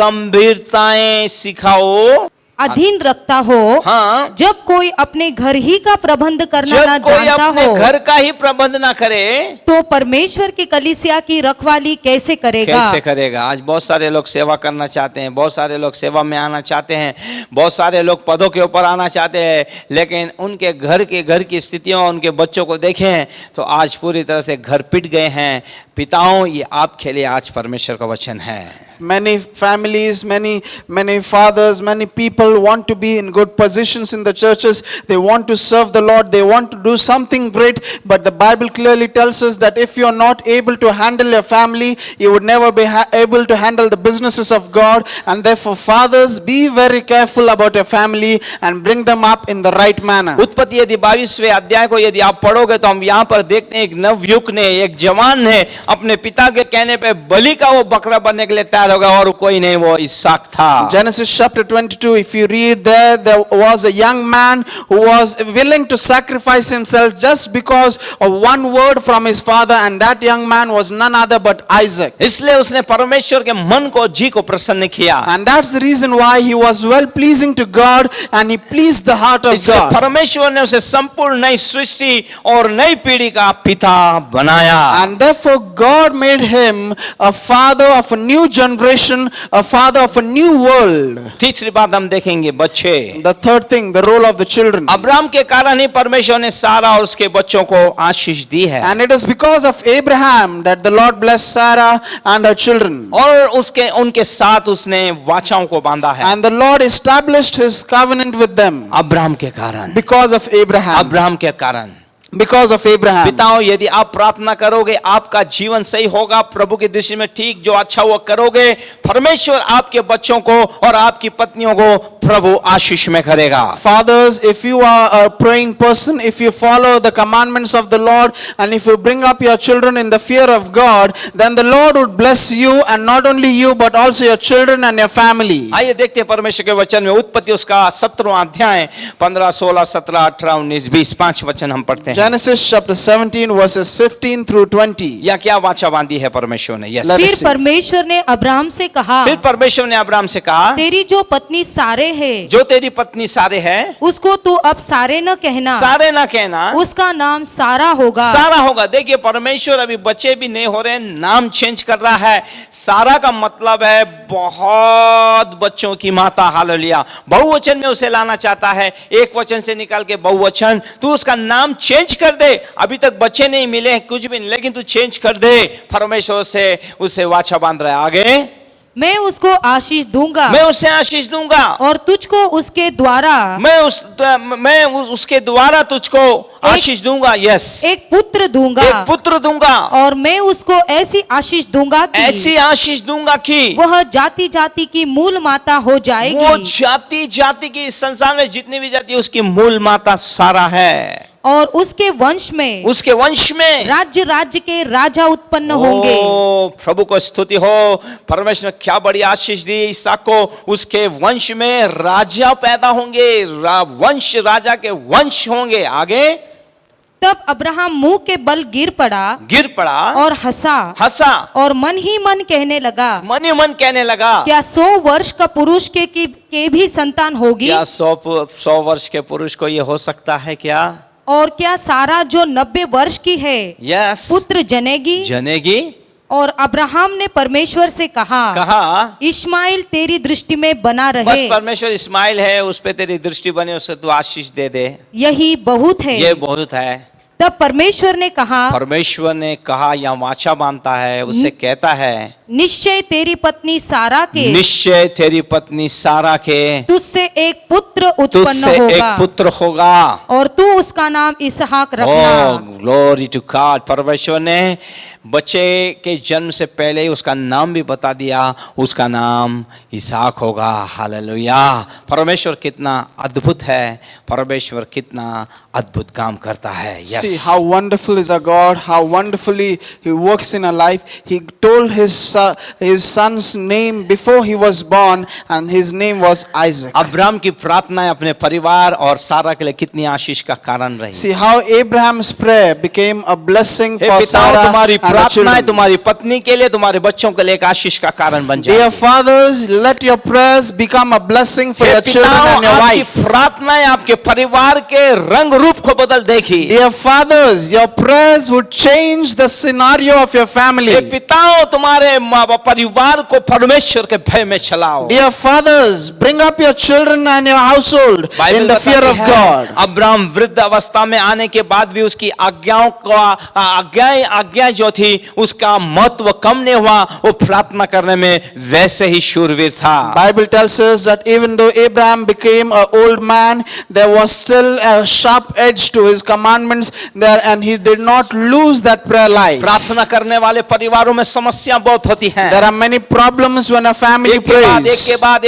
गंभीरताएं सिखाओ, अधीन रखता हो। हाँ। जब कोई अपने घर ही का प्रबंध करना ना जानता हो, घर का ही प्रबंध ना करे, तो परमेश्वर की कलीसिया की रखवाली कैसे करेगा? आज बहुत सारे लोग सेवा करना चाहते हैं, बहुत सारे लोग सेवा में आना चाहते हैं, बहुत सारे लोग पदों के ऊपर आना चाहते हैं, लेकिन उनके घर की स्थितियों, उनके बच्चों को देखें तो आज पूरी तरह से घर पिट गए हैं। पिताओं, ये आपके लिए आज परमेश्वर का वचन है। Many families, many fathers, many people want to be in good positions in the churches. They want to serve the Lord. They want to do something great. But the Bible clearly tells us that if you are not able to handle your family, you would never be able to handle the businesses of God. And therefore, fathers, be very careful about your family and bring them up in the right manner. उत्पत्ति यदि 22वें अध्याय को यदि आप पढ़ोगे तो हम यहाँ पर देखते हैं एक नवयुवक ने, एक जवान ने अपने पिता के कहने पे बलि का वो बकरा बनने के लिए तैयार होगा, और कोई नहीं, वो इसहाक था। Genesis chapter 22, if you read there was a young man who was willing to sacrifice himself just because of one word from his father, and that young man was none other but Isaac. इसलिए उसने परमेश्वर के मन को, जी को प्रसन्न किया। And that's the reason why he was well pleasing to God, and he pleased the heart of God. परमेश्वर ने उसे संपूर्ण नई सृष्टि और नई पीढ़ी का पिता बनाया। And therefore God made him a father of a new generation, a father of a new world. तीसरी बात हम देखेंगे, बच्चे। The third thing, the role of the children. Abraham के कारण ही परमेश्वर ने सारा और उसके बच्चों को आशीष दी है। And it is because of Abraham that the Lord blessed Sarah and her children. और उनके साथ उसने वाचाओं को बांधा है। And the Lord established his covenant with them. Abraham के कारण। Because of Abraham. अब्राहम के कारण। Because of Abraham. पिताओं, यदि आप प्रार्थना करोगे, आपका जीवन सही होगा, प्रभु की दृष्टि में ठीक जो अच्छा वो करोगे, परमेश्वर आपके बच्चों को और आपकी पत्नियों को प्रभु आशीष में करेगा। Fathers, if you are a praying person, if you follow the commandments of the Lord, and if you bring up your children in the fear of God, then the Lord would bless you, and not only you, but also your children and your family. आइए देखते हैं परमेश्वर के वचन में उत्पत्ति उसका 17वां अध्याय 15, 16, 17, 18, 19, 20 5 वचन हम पढ़ते हैं। Genesis chapter 17 verses 15 through 20. या क्या वाचा बांधी है परमेश्वर ने? यस। Let us फिर see. परमेश्वर ने अब्राहम से कहा, फिर परमेश्वर ने अब्राहम से कहा, तेरी जो पत्नी सारे है, जो तेरी पत्नी सारे है उसको तू अब सारे न कहना, सारे ना कहना, उसका नाम सारा होगा। सारा होगा। देखिए परमेश्वर अभी बच्चे भी नहीं हो रहे हैं, नाम चेंज कर रहा है। सारा का मतलब है बहुत बच्चों की माता। हालेलुया। बहुवचन में उसे लाना चाहता है, एक वचन से निकाल के बहुवचन। तू उसका नाम चेंज कर दे। अभी तक बच्चे नहीं मिले हैं, कुछ भी नहीं, लेकिन तू चेंज कर दे। परमेश्वर से उसे वाचा बांध रहा है। आगे, मैं उसको आशीष दूंगा, मैं उसे आशीष दूंगा, और तुझको उसके द्वारा उसके द्वारा तुझको आशीष दूंगा। यस, एक पुत्र दूंगा, एक पुत्र दूंगा, और मैं उसको ऐसी आशीष दूंगा कि ऐसी आशीष दूंगा कि वह जाति जाति की मूल माता हो वो जाएगी, जाति जाति की, इस संसार में जितनी भी जाति है उसकी मूल माता सारा है। और उसके वंश में राज्य राज्य के राजा उत्पन्न होंगे। प्रभु को स्तुति हो। परमेश्वर ने क्या बड़ी आशीष दी इसहाक को। उसके वंश में राजा पैदा होंगे, वंश राजा के वंश होंगे। आगे, तब अब्राहम मुंह के बल गिर पड़ा और हंसा और मन ही मन कहने लगा, मन ही मन कहने लगा, क्या 100 वर्ष का पुरुष के भी संतान होगी? क्या 100 वर्ष के पुरुष को ये हो सकता है क्या? और क्या सारा जो 90 वर्ष की है यस पुत्र जनेगी? और अब्राहम ने परमेश्वर से कहा, इस्माइल तेरी दृष्टि में बना रहे। बस परमेश्वर इस्माइल है, उस पे तेरी दृष्टि बने, उसे तू आशीष दे दे, यही बहुत है। ये बहुत है। तब परमेश्वर ने कहा या वाचा बांधता है, उससे कहता है, निश्चय तेरी पत्नी सारा के तुझसे एक पुत्र उत्पन्न होगा, और तू उसका नाम इसहाक रखना। Glory to God. परमेश्वर ने बच्चे के जन्म से पहले ही उसका नाम भी बता दिया, उसका नाम इसहाक होगा। हालेलुया। परमेश्वर कितना अद्भुत है, परमेश्वर कितना अद्भुत काम करता है। Yes. See how wonderful is our God, how wonderfully He works in our life. He told his son's name before he was born, and his name was Isaac. Abraham की प्रार्थनाएं अपने परिवार और सारा के लिए कितनी आशीष का कारण रही। See how Abraham's prayer became a blessing for Sarah तुम्हारी and her प्रार्थनाएं children. तुम्हारी पत्नी के लिए, तुम्हारे बच्चों के लिए एक आशीष का कारण बन जाए। Dear fathers, let your prayers become a blessing for your children and your wife. प्रार्थनाएं आपके परिवार के रंग रूप को बदल देगी। Dear fathers, your prayers would change the scenario of your family. पिताओं, तुम्हारे परिवार को परमेश्वर के भय में चलाओ। Dear fathers, bring up your children and your household in the fear of God. Abraham वृद्ध अवस्था में आने के बाद भी उसकी आज्ञाओं का आज्ञा जो थी उसका महत्व कम नहीं हुआ। वो प्रार्थना करने में वैसे ही शूरवीर था। Bible tells us that even though Abraham became an old man, there was still a sharp edge to his commandments there, and he did not lose that prayer life. प्रार्थना करने वाले परिवारों में समस्या बहुत होती हैं। There are many problems when a family prays.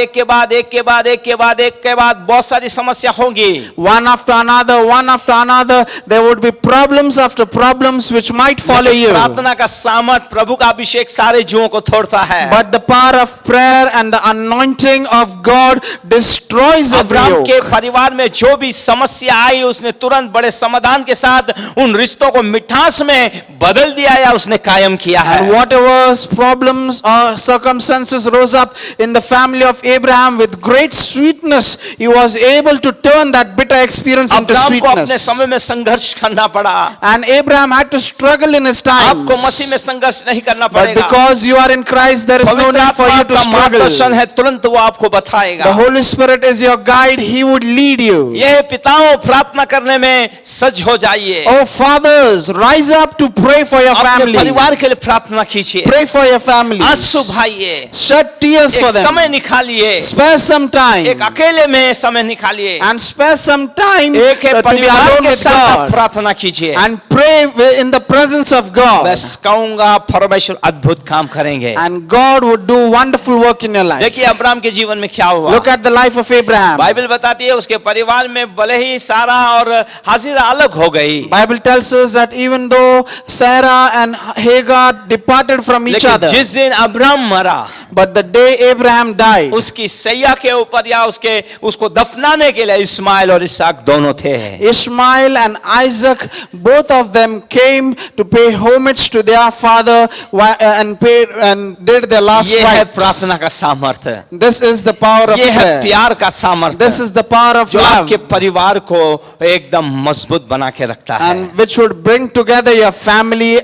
एक के बाद बहुत सारी समस्या होगी। One after another, there would be problems after problems which might follow you. प्रार्थना का सामर्थ, प्रभु का अभिषेक सारे जीवों को तोड़ता है। But the power of prayer and the anointing of God destroys every Abraham yoke. के परिवार में जो भी समस्या आई, उसने तुरंत बड़े समाधान के साथ उन रिश्तों को मिठास में बदल दिया या उसने कायम किया है। And whatever problems or circumstances rose up in the family of Abraham, with great sweetness, he was able to turn that bitter experience into Abraham को अपने sweetness. समय में संघर्ष करना पड़ा। And Abraham had to struggle in his times. आपको मसीह में संघर्ष नहीं करना But पड़ेगा। because you are in Christ, there is no पवित्र need for आत्मा you to का struggle. मार्गदर्शन है, तुरंत वो आपको बताएगा। The Holy Spirit is your guide. He would lead you. ये पिताओं, प्रार्थना करने में सज हो जाइए। Oh fathers, rise up to pray for your अपने family. परिवार के लिए प्रार्थना कीजिए। Pray for your family. आंसू बहाइए, Shed tears for एक them. समय निकालिए, Spare some time. एक अकेले में समय निकालिए, And spare some time एक to be परिवार alone के with साथ आप God. प्रार्थना कीजिए। And pray in the presence of God. बस कहूंगा परमेश्वर अद्भुत काम करेंगे। And God would do wonderful work in your life. देखिए अब्राहम के जीवन में क्या हुआ। Look at the life of Abraham. Bible बताती है उसके परिवार में भले ही सारा और हाजिरा अलग हो गई, Bible tells us that even though Sarah and Hagar departed from each लेकिन other, जिस दिन अब्राहम मरा, but the day Abraham died, उसकी सैया के ऊपर या उसको दफनाने के लिए इस्माइल और इसहाक दोनों थे। Ishmael and Isaac, both of them came to pay homage to their father and did their last ये है rites. प्रार्थना का सामर्थ्य, This is the power of ये है prayer. प्यार का सामर्थ्य, This is the power of जो love, आपके परिवार को एकदम मजबूत बना के रखता है। and which would bring together your family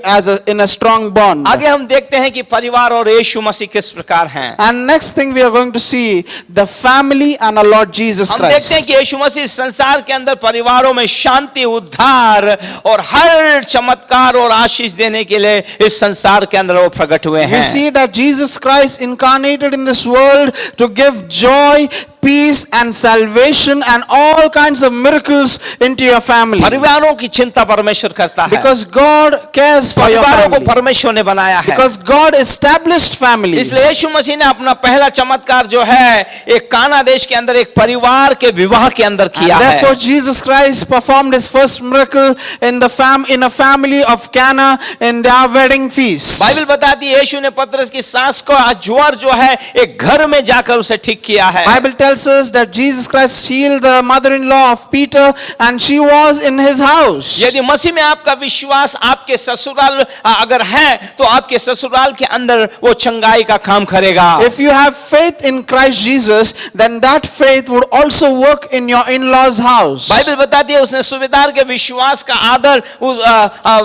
in a strong bond. आगे हम देखते हैं कि परिवार और यीशु मसीह किस प्रकार हैं। And next thing we are going to see the family and our Lord Jesus हम देखते हैं Christ. कि यीशु मसीह संसार के अंदर परिवारों में शांति, उद्धार और हर चमत्कार और आशीष देने के लिए इस संसार के अंदर वो प्रकट हुए We हैं। see that Jesus Christ incarnated in this world to give joy, peace and salvation and all kinds of miracles into your family. परिवारों की चिंता परमेश्वर करता है, Because God cares for your परिवारों को family. परमेश्वर ने बनाया है। Because God established families. इसलिए यीशु मसीह ने अपना पहला चमत्कार जो है एक काना देश के अंदर एक परिवार के विवाह के अंदर And किया therefore है। Jesus Christ performed his first miracle in a family of Cana in their wedding feast. Bible बताती है यीशु ने पतरस की सास को ज्वर जो है एक घर में जाकर उसे ठीक किया है। Bible tells us that Jesus Christ healed the mother-in-law of Peter and she was in his house. यदि मसीह में आपका विश्वास आपके ससुराल अगर है तो आपके ससुराल के अंदर वो चंगाई का काम करेगा। If you have faith in Christ Jesus, then that faith would also work in your in-laws' house. Bible बताती है उसने सूबेदार के विश्वास का आदर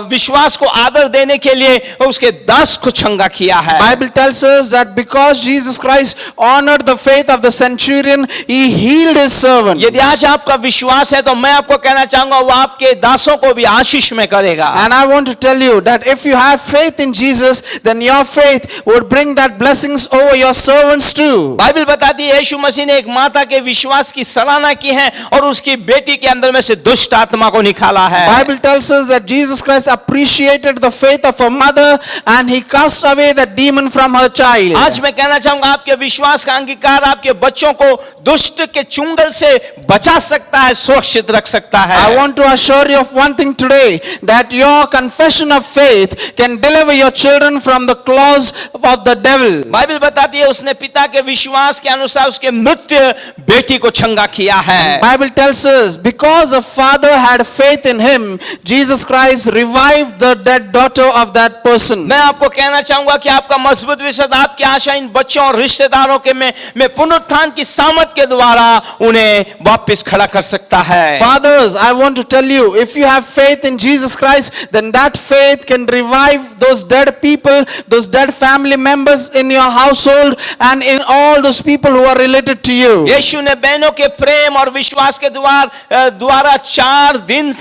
विश्वास को आदर देने के लिए उसके दास को चंगा किया है। Bible tells us that because Jesus Christ honored the faith of the centurion, he healed his servant. यदि आज आपका विश्वास है तो मैं आपको कहना चाहूंगा वो आपके दासों को भी आशीष में करेगा। And I want to tell you that if you have faith in Jesus, then your faith would bring that blessings over your servants too. Bible बताती है यीशु मसीह ने एक माता के विश्वास की सराहना की है और उसकी बेटी के अंदर में से दुष्ट आत्मा को निकाला है। Bible tells us that Jesus Christ appreciated the faith of her mother and he cast away the demon from her child. आज मैं कहना चाहूंगा आपके विश्वास का अंगीकार आपके बच्चों को दुष्ट के चुंगल से बचा सकता है, सुरक्षित रख सकता है। I want to assure you of one thing today, that your confession of faith can deliver your children from the claws of the devil. Bible बताती है उसने पिता के विश्वास के अनुसार उसके मृत्यु बेटी को चंगा किया है। Bible tells us because a father had faith in him, Jesus Christ revived the dead daughter of that person. मैं आपको कहना चाहूंगा कि आपका मजबूत विश्वास आपकी आशा इन बच्चों और रिश्तेदारों के में पुनरुत्थान की सामर्थ के द्वारा उन्हें वापस खड़ा कर सकता है। Fathers, I want to tell you, if you have faith in Jesus Christ, then that faith can revive those dead people, those dead family members in your household and in all those people who are related to you. यीशु ने बहनों के प्रेम और विश्वास के द्वारा 4 दिन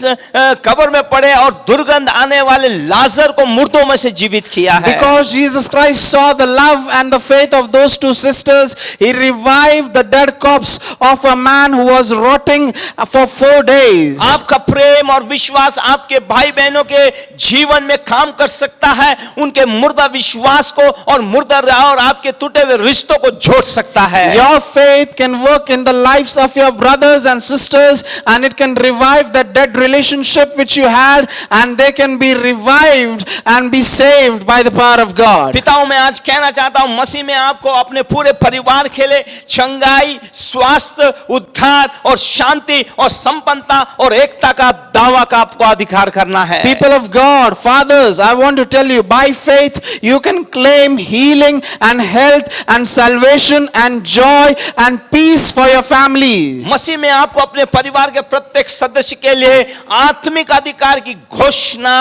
कब्र में पड़े और दुर्गंध आने वाले लाजर को मुर्दों में से जीवित किया है। Because Jesus Christ saw the love and the faith of those two sisters, he revived the dead corpse of a man who was rotting for 4 days. आपका प्रेम और विश्वास आपके भाई बहनों के जीवन में काम कर सकता है, उनके मुर्दा विश्वास को और मुर्दा और आपके टूटे हुए रिश्तों को जोड़ सकता है। Your faith can work in the lives of your brothers and sisters and it can revive that dead relationship which you had and they can be revived and be saved by the power of God. पिताओं मैं आज कहना चाहता हूं मसीह में आपको अपने पूरे परिवार के लिए चंगाई, स्वास्थ्य, उद्धार और शांति और संपन्नता और एकता का दावा का आपको अधिकार करना है। People of God, fathers, I want to tell you, by faith you can claim healing and health and salvation and joy and peace for your family. मसीह में आपको अपने परिवार के प्रत्येक सदस्य के लिए आत्मिक अधिकार की घोषणा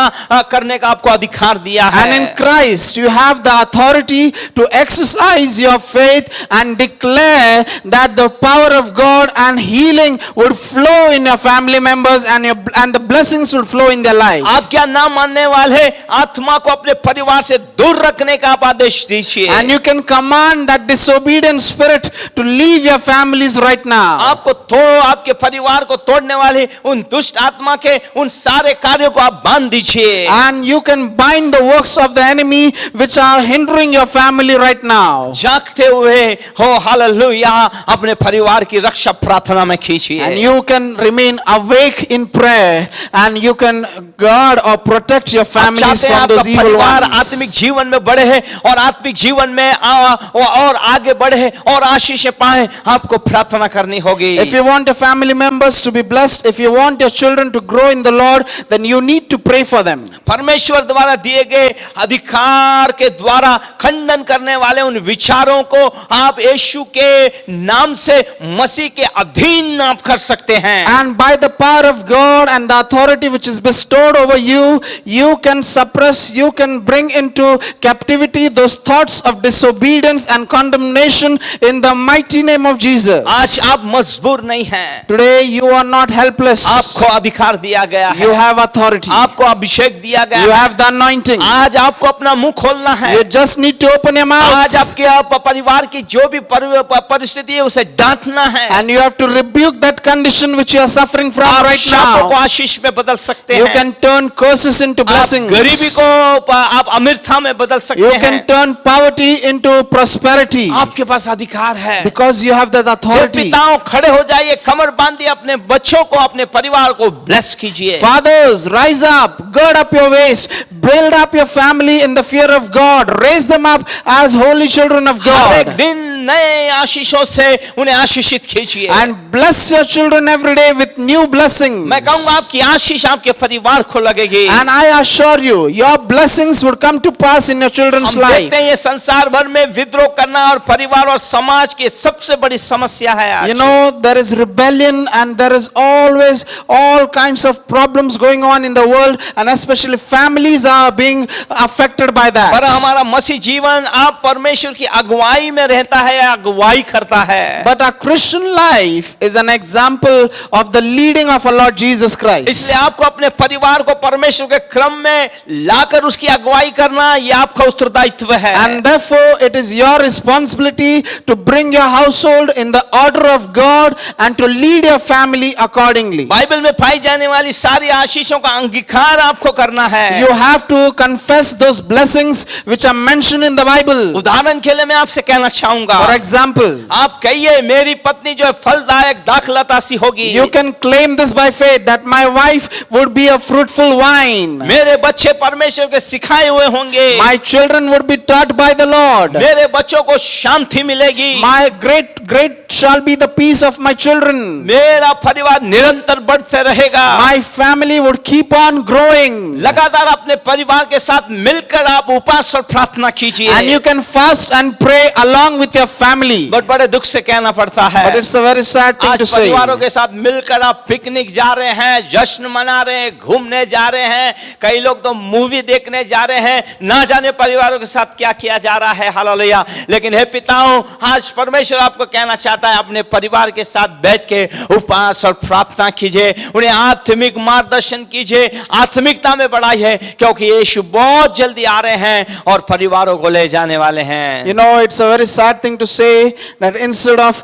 करने का आपको अधिकार दिया है। And in Christ you have the authority to exercise your faith and declare that the power of God and healing would flow in your family members and the blessings would flow in their life. आप क्या ना मानने वाले आत्मा को अपने परिवार से दूर रखने का आप आदेश दीजिए। And you can command that disobedient spirit to leave your families right now. आपको आपके परिवार को तोड़ने वाले उन दुष्ट आत्मा के उन सारे कार्यों को आप बांध दीजिए। And you can bind the works of the enemy which are hindering your family right now. जागते हुए हो हालेलुया अपने परिवार की रक्षा प्रार्थना में कीजिए। And you can remain awake in prayer and you can guard or protect your families from those evil परिवार ones. आत्मिक जीवन में बढ़े है और आत्मिक जीवन में और आगे बढ़े है और आशीष पाए, आपको प्रार्थना करनी होगी। If you want your family members to be blessed, if you want your children to grow in the Lord, then you need to pray for them. परमेश्वर द्वारा दिए गए अधिकार के द्वारा खंडन करने वाले उन विचारों को आप यीशु के नाम से मसीह के अधीन आप कर सकते हैं। And by the power of God and the authority which is bestowed over you, you can suppress, you can bring into captivity those thoughts of disobedience and condemnation in the mighty name of Jesus. आज आप मजबूर नहीं हैं। Today you are not helpless. आपको अधिकार दिया गया है। You have authority. आपको अभिषेक दिया गया You है। have the anointing. आज आपको अपना मुंह खोलना है। You just need to open your mouth. आज आपके परिवार की जो भी परिस्थिति है उसे डांटना है। And you have to rebuke that condition which you are suffering from आप right शापों को now. आशीष में बदल सकते You हैं। can turn curses into आप blessings. गरीबी को आप अमीरता में बदल सकते You हैं। can turn poverty into prosperity आपके पास अधिकार है। because you have that hey authority. पिताओं खड़े हो जाइए, कमर बांधिए, अपने बच्चों को अपने परिवार को ब्लेस कीजिए। Fathers, rise up, gird up your waist, build up your family in the fear of God, raise them up as holy children of हर एक God, दिन नए आशीषों से उन्हें आशीषित कीजिए। and bless your children every day with new blessings. मैं कहूंगा आपकी आशीष आपके परिवार को लगेगी। And I assure you, your blessings would come to pass in your children's हम life. देखते हैं ये संसार भर में विद्रोह करना और परिवार और समाज की सबसे बड़ी समस्या है आज। You know, there is rebellion and there is always all kinds of problems going on in the world, and especially families are being affected by पर that. हमारा मसीह जीवन आप परमेश्वर की अगुवाई में रहता है या अगुवाई करता है। But our Christian life is an example of the leading of our Lord Jesus Christ. इसलिए आपको अपने परिवार को परमेश्वर के क्रम में लाकर उसकी अगुवाई करना ये आपका उत्तरदायित्व है। And therefore, it is your responsibility to bring your household in the order of God and to lead your family accordingly. Bible में पाई जाने वाली सारी आशीषों का अंगीकार आपको करना है। You have to confess those blessings which are mentioned in the Bible. उदाहरण के लिए मैं आपसे कहना चाहूंगा, For example, आप कहिए मेरी पत्नी जो है फलदायक दाखलता सी होगी। you can claim this by faith that my wife would be a fruitful vine. मेरे बच्चे परमेश्वर के सिखाए हुए होंगे। My children would be taught by the Lord. मेरे बच्चों को शांति मिलेगी। My great shall be the peace of my children. मेरा परिवार निरंतर बढ़ते रहेगा। My family would keep on growing. लगातार अपने परिवार के साथ मिलकर आप उपवास और प्रार्थना कीजिए। And you can fast and pray along with your family. But बड़े दुख से कहना पड़ता है, But it's a very sad thing आज to say. परिवारों के साथ मिलकर आप पिकनिक जा रहे हैं, जश्न मना रहे हैं, घूमने जा रहे हैं, कई लोग तो मूवी देखने जा रहे हैं, ना जाने परिवारों के साथ क्या किया जा रहा है। हालेलुया। लेकिन हे पिताओं, आज परमेश्वर आपको कहना चाहता है अपने परिवार के साथ बैठ के उपवास और प्रार्थना कीजिए, उन्हें आत्मिक मार्गदर्शन कीजिए, आत्मिकता में बढ़ाइए, क्योंकि यीशु बहुत जल्दी आ रहे हैं और परिवारों को ले जाने वाले हैं। You know, it's a very sad thing to say that instead of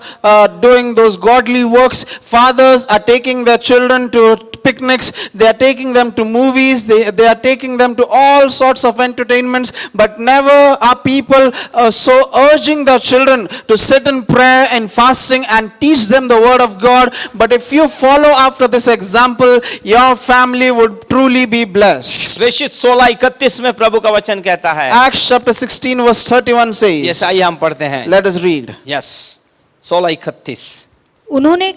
doing those godly works, fathers are taking their children to picnics, they are taking them to movies, they are taking them to all sorts of entertainments, but never are people so urging their children to sit in prayer and fasting and teach them the word of God. But if you follow after this example, your family would truly be blessed. प्रेषित 16:31 में प्रभु का वचन कहता है। Acts chapter 16 verse 31 ये says, आइए हम पढ़ते हैं। let us read. यस 16:31। उन्होंने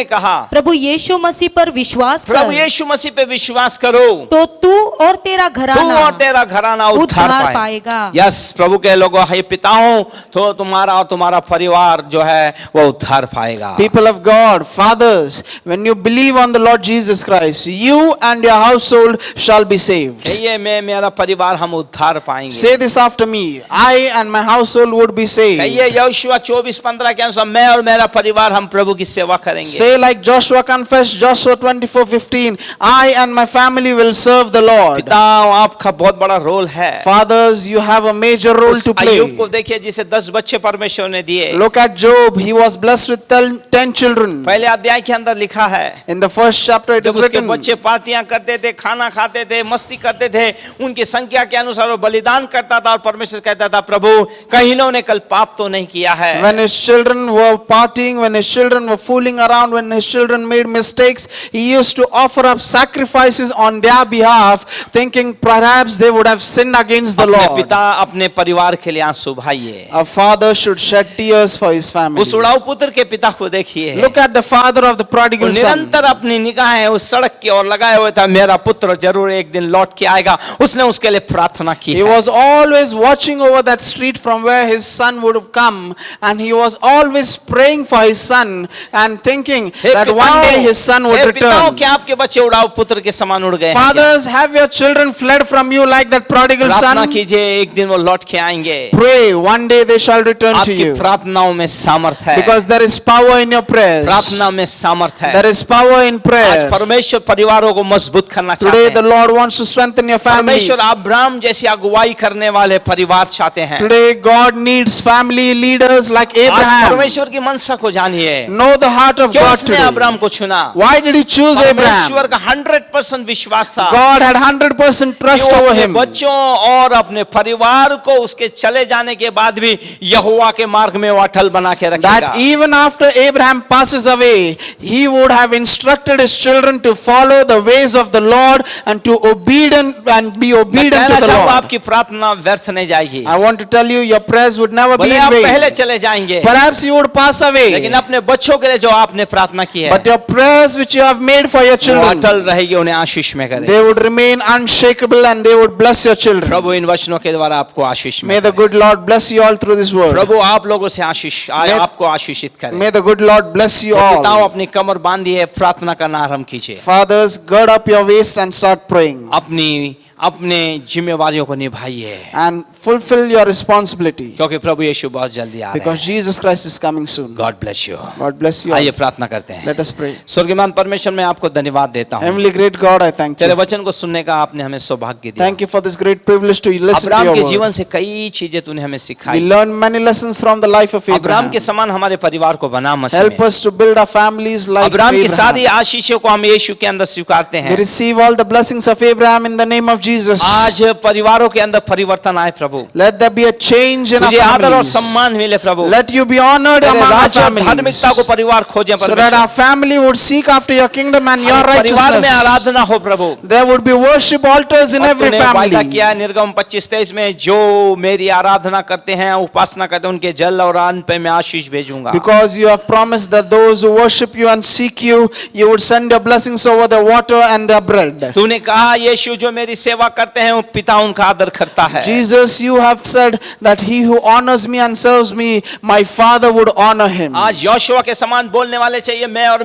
कहा प्रभु यीशु मसीह पर विश्वास कर, प्रभु यीशु मसीह पे विश्वास करो तो तू और तेरा घराना उद्धार पाएगा। यस प्रभु के लोगों, हे पिताओं, तो तुम्हारा और तुम्हारा परिवार जो है वो उद्धार पाएगा। People of God, fathers, when you believe on the Lord Jesus Christ, you and your household shall be saved. ये मैं मेरा परिवार हम उद्धार पाएंगे। Say this after me. I and my household would be saved. ये यहोशुआ 24:15 के अनुसार मैं और मेरा परिवार हम प्रभु की सेवा करेंगे। Say like Joshua confessed, Joshua 24:15, I and my family will serve the Lord. पिता आपका बहुत बड़ा रोल है। Fathers, you have a major role to अय्यूब को play. देखिए जिसे 10 बच्चे परमेश्वर ने दिए। Look at Job, he was blessed with 10 children. पहले अध्याय के अंदर लिखा है In the first chapter it is जब उसके written, बच्चे पार्टियां करते थे, खाना खाते थे, मस्ती करते थे, उनकी संख्या के अनुसार वो बलिदान करता था और परमेश्वर कहता था प्रभु कहीं इन्होंने कल पाप तो नहीं किया है। when his children were partying, when his children were fooling around, when his children made mistakes, he used to offer up sacrifices on their behalf, thinking perhaps they would have sinned against the अपने Lord. पिता अपने परिवार के लिए आंसू बहाइए। A father should shed tears for his family. उस उड़ाऊ पुत्र के पिता को देखिए। Look at the father of the वो prodigal son. निरंतर अपनी निगाहें उस सड़क की ओर लगाए हुए था, मेरा पुत्र जरूर एक दिन लौट के आएगा। उसने उसके लिए प्रार्थना की He है। was always watching over that street from where his son would have come, and he was always praying for his son and thinking hey that one day his son would hey पिताओं, return. क्या आपके बच्चे उड़ाऊ पुत्र के समान उड़ गए हैं क्या? Fathers, have your children fled from you like that prodigal प्रार्थना son? कीजिए, एक दिन वो लौट के आएंगे। Pray, one day they shall return to आपकी you. प्रार्थनाओं में सामर्थ है। Because there is power in your prayers. प्रार्थना में सामर्थ है। There is power in आज prayer. परमेश्वर परिवारों को मजबूत करना चाहते Today हैं। the Lord wants to strengthen your family. परमेश्वर अब्राहम जैसी अगुवाई करने वाले परिवार चाहते हैं। Today God needs family leaders like आज Abraham. परमेश्वर की मनसा को जानिए। Know the heart of क्यों God उसने today. अब्राहम को चुना? Why did he choose Abraham? परमेश्वर का 100% विश्वास था God had 100% trust कि वो over अपने him. बच्चों और अपने परिवार को उसके चले जाने के बाद भी यहोवा के मार्ग में वो अटल बना के रखेगा। That even after Abraham passes away, he would have instructed his children to follow the ways of the Lord and to obedient and be मैं obedient कहना to the चाहूंगा Lord. आपकी प्रार्थना व्यर्थ नहीं जाएगी। I want to tell you, your prayers would never be भले in आप पहले vain. चले जाएंगे, Perhaps you would pass लेकिन away, अपने बच्चों के लिए जो आपने प्रार्थना की है but your prayers which you have made for your वो children, अटल रहेगी, उन्हें आशीष में करें। they would remain unshakable and they would bless your children. प्रभु इन वचनों के द्वारा आपको आशीष में May the करे। good Lord bless you all through this word. प्रभु आप लोगों से आशीष May- आपको आशीषित करे। May the good Lord bless you पिताओं all. अपनी कमर बांधिए, प्रार्थना करना आरंभ कीजिए। Fathers, gird up your waist and start praying अपने जिम्मेवारियों को निभाइए, and fulfill your responsibility क्योंकि प्रभु यीशु बहुत जल्दी आ रहे because हैं। Jesus Christ is coming soon. God bless you. God bless you आइए all. प्रार्थना करते हैं। Let us pray. स्वर्गीय परमेश्वर, मैं आपको धन्यवाद देता हूँ, Heavenly great God, I thank तेरे you. वचन को सुनने का आपने हमें सौभाग्य दिया। Thank you for this great privilege to listen to Abraham your के word. जीवन से कई चीजें तूने हमें We सिखाई। learn many lessons from the life of Abraham Abraham. के समान हमारे परिवार को बना मसीह Help में। us to build our families like Abraham की सारी Abraham. आशीषों को हम यीशु के अंदर स्वीकारते We हैं। receive all the blessings of Abraham in the name of Jesus. आज परिवारों के अंदर परिवर्तन आए प्रभु, Let there be a change in our तुझे आदर और families. सम्मान मिले प्रभु। Let you be honored तेरे among our राज्य और families, धार्मिकता को परिवार खोजें so that परमेश्वर। our family would seek after your kingdom and your हर परिवार में righteousness. आराधना हो प्रभु। There would be worship altars in और every तूने वायदा family. किया है निर्गम 25:23 में, जो मेरी आराधना करते हैं, उपासना करते हैं, उनके जल और अन्न पे मैं आशीष भेजूंगा। Because you have promised that those who worship you and seek you, you would send your blessings over the water and the bread. तूने कहा यीशु जो मेरी सेवा करते हैं वो पिता उनका आदर करता है। Jesus, you have said that he who honors me and serves me, my Father would honor him. आज यहोशुआ के समान बोलने वाले चाहिए, मैं और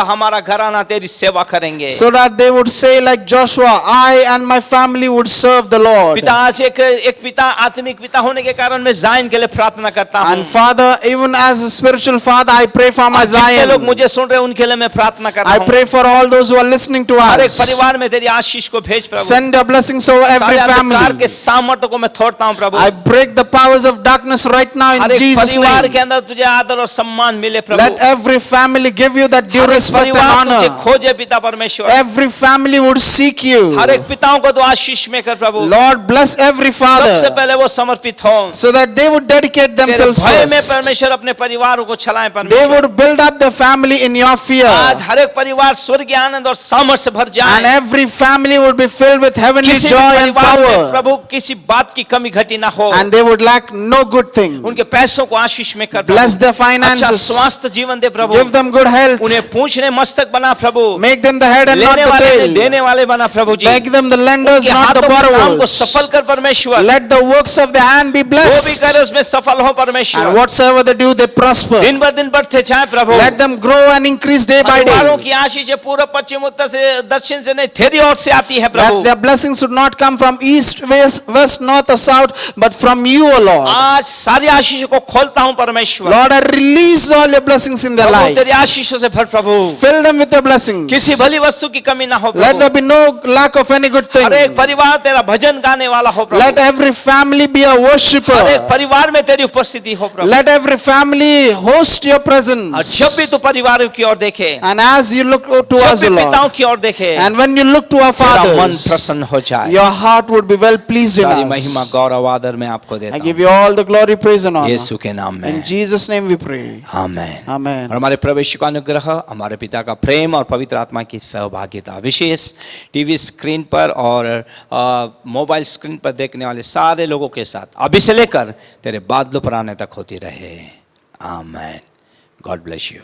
हमारा घराना तेरी सेवा करेंगे। So that they would say like Joshua, I and my family would serve the Lord. पिता, आज एक पिता, आत्मिक पिता होने के कारण मैं ज़ायन के लिए प्रार्थना करता हूँ। And Father, even as a spiritual father, I pray for my आज जितने लोग Zion. मुझे सुन रहे हैं उनके लिए मैं प्रार्थना कर रहा I हूँ। pray for all those who are listening to हर एक us. परिवार में तेरी आशीष को भेज प्रभु। Send your blessings over every सारे अंधकार के family. सामर्थ्य को मैं तोड़ता हूँ प्रभु। I break the powers of darkness right now her in एक Jesus' परिवार name. के अंदर तुझे आदर और सम्मान मिले प्रभु। Let every family give you that due हर एक respect and परिवार तुझे honor. खोजे पिता परमेश्वर। Every family would seek you. हर एक पिताओं को तो आशीष में कर प्रभु। Lord, bless every सबसे father पहले वो समर्पित हो, so that they would dedicate तेरे themselves भय में first. परमेश्वर अपने परिवारों को चलाएं They परमेश्वर। would build up their family in your fear. आज हर एक परिवार स्वर्गीय आनंद और सामर्थ से भर And जाए। every family would be filled with heavenly किसी भी joy and परिवार में power. प्रभु किसी बात की कमी घटी ना हो। And they would lack no good thing. उनके पैसों को आशीष में कर Bless प्रभु। their अच्छा finances. स्वास्थ्य जीवन दे प्रभु। Give them good health. उन्हें पूछने मस्तक बना प्रभु। Make them the head and not लेने the वाले tail. देने वाले बना प्रभु जी। Make them the lenders, उनके not the हाथों के काम को borrowers. सफल कर परमेश्वर। Let the works of their hand be जो भी blessed. करे उसमें सफल हो परमेश्वर। And whatsoever they do, they prosper. दिन बर दिन बढ़ते जाए प्रभु। Let them grow and increase day by परिवारों day. की आशीष पूर्व पश्चिम उत्तर से दक्षिण से नहीं तेरी ओर से आती है प्रभु। Let their blessings should not come from east, west, north or south, but from you, O Lord. आज सारी आशीषों को खोलता हूं परमेश्वर। Lord, I release all your blessings in their Prabhu life. तेरी आशीषों से भर प्रभु। Fill them with your blessings. किसी भली वस्तु की कमी ना हो Let Prabhu. there be no lack of any good thing. हर एक परिवार तेरा भजन गाने वाला हो Let Prabhu. every family be a हर एक worshipper. परिवार में तेरी उपस्थिति हो प्रभु। Let every family host your और presence. जब भी तू परिवार की ओर देखे, And as you look to जब us, भी O पिताओं Lord, की ओर देखे, and when you look to our तेरा मन fathers, प्रसन्न हो जाए। your heart would be well pleased in सारी महिमा us. गौरव आदर मैं आपको I देता give हूं you all the glory, praise and honor. यीशु के नाम में। In Jesus' name we pray. Amen. Amen. और हमारे प्रभु यीशु का अनुग्रह, हमारे पिता का प्रेम और पवित्र आत्मा की सहभागिता विशेष टीवी स्क्रीन पर और मोबाइल स्क्रीन पर देखने वाले सारे लोगों के साथ अभी से लेकर तेरे बादलों पर आने तक होती रहे। आमेन। God bless you.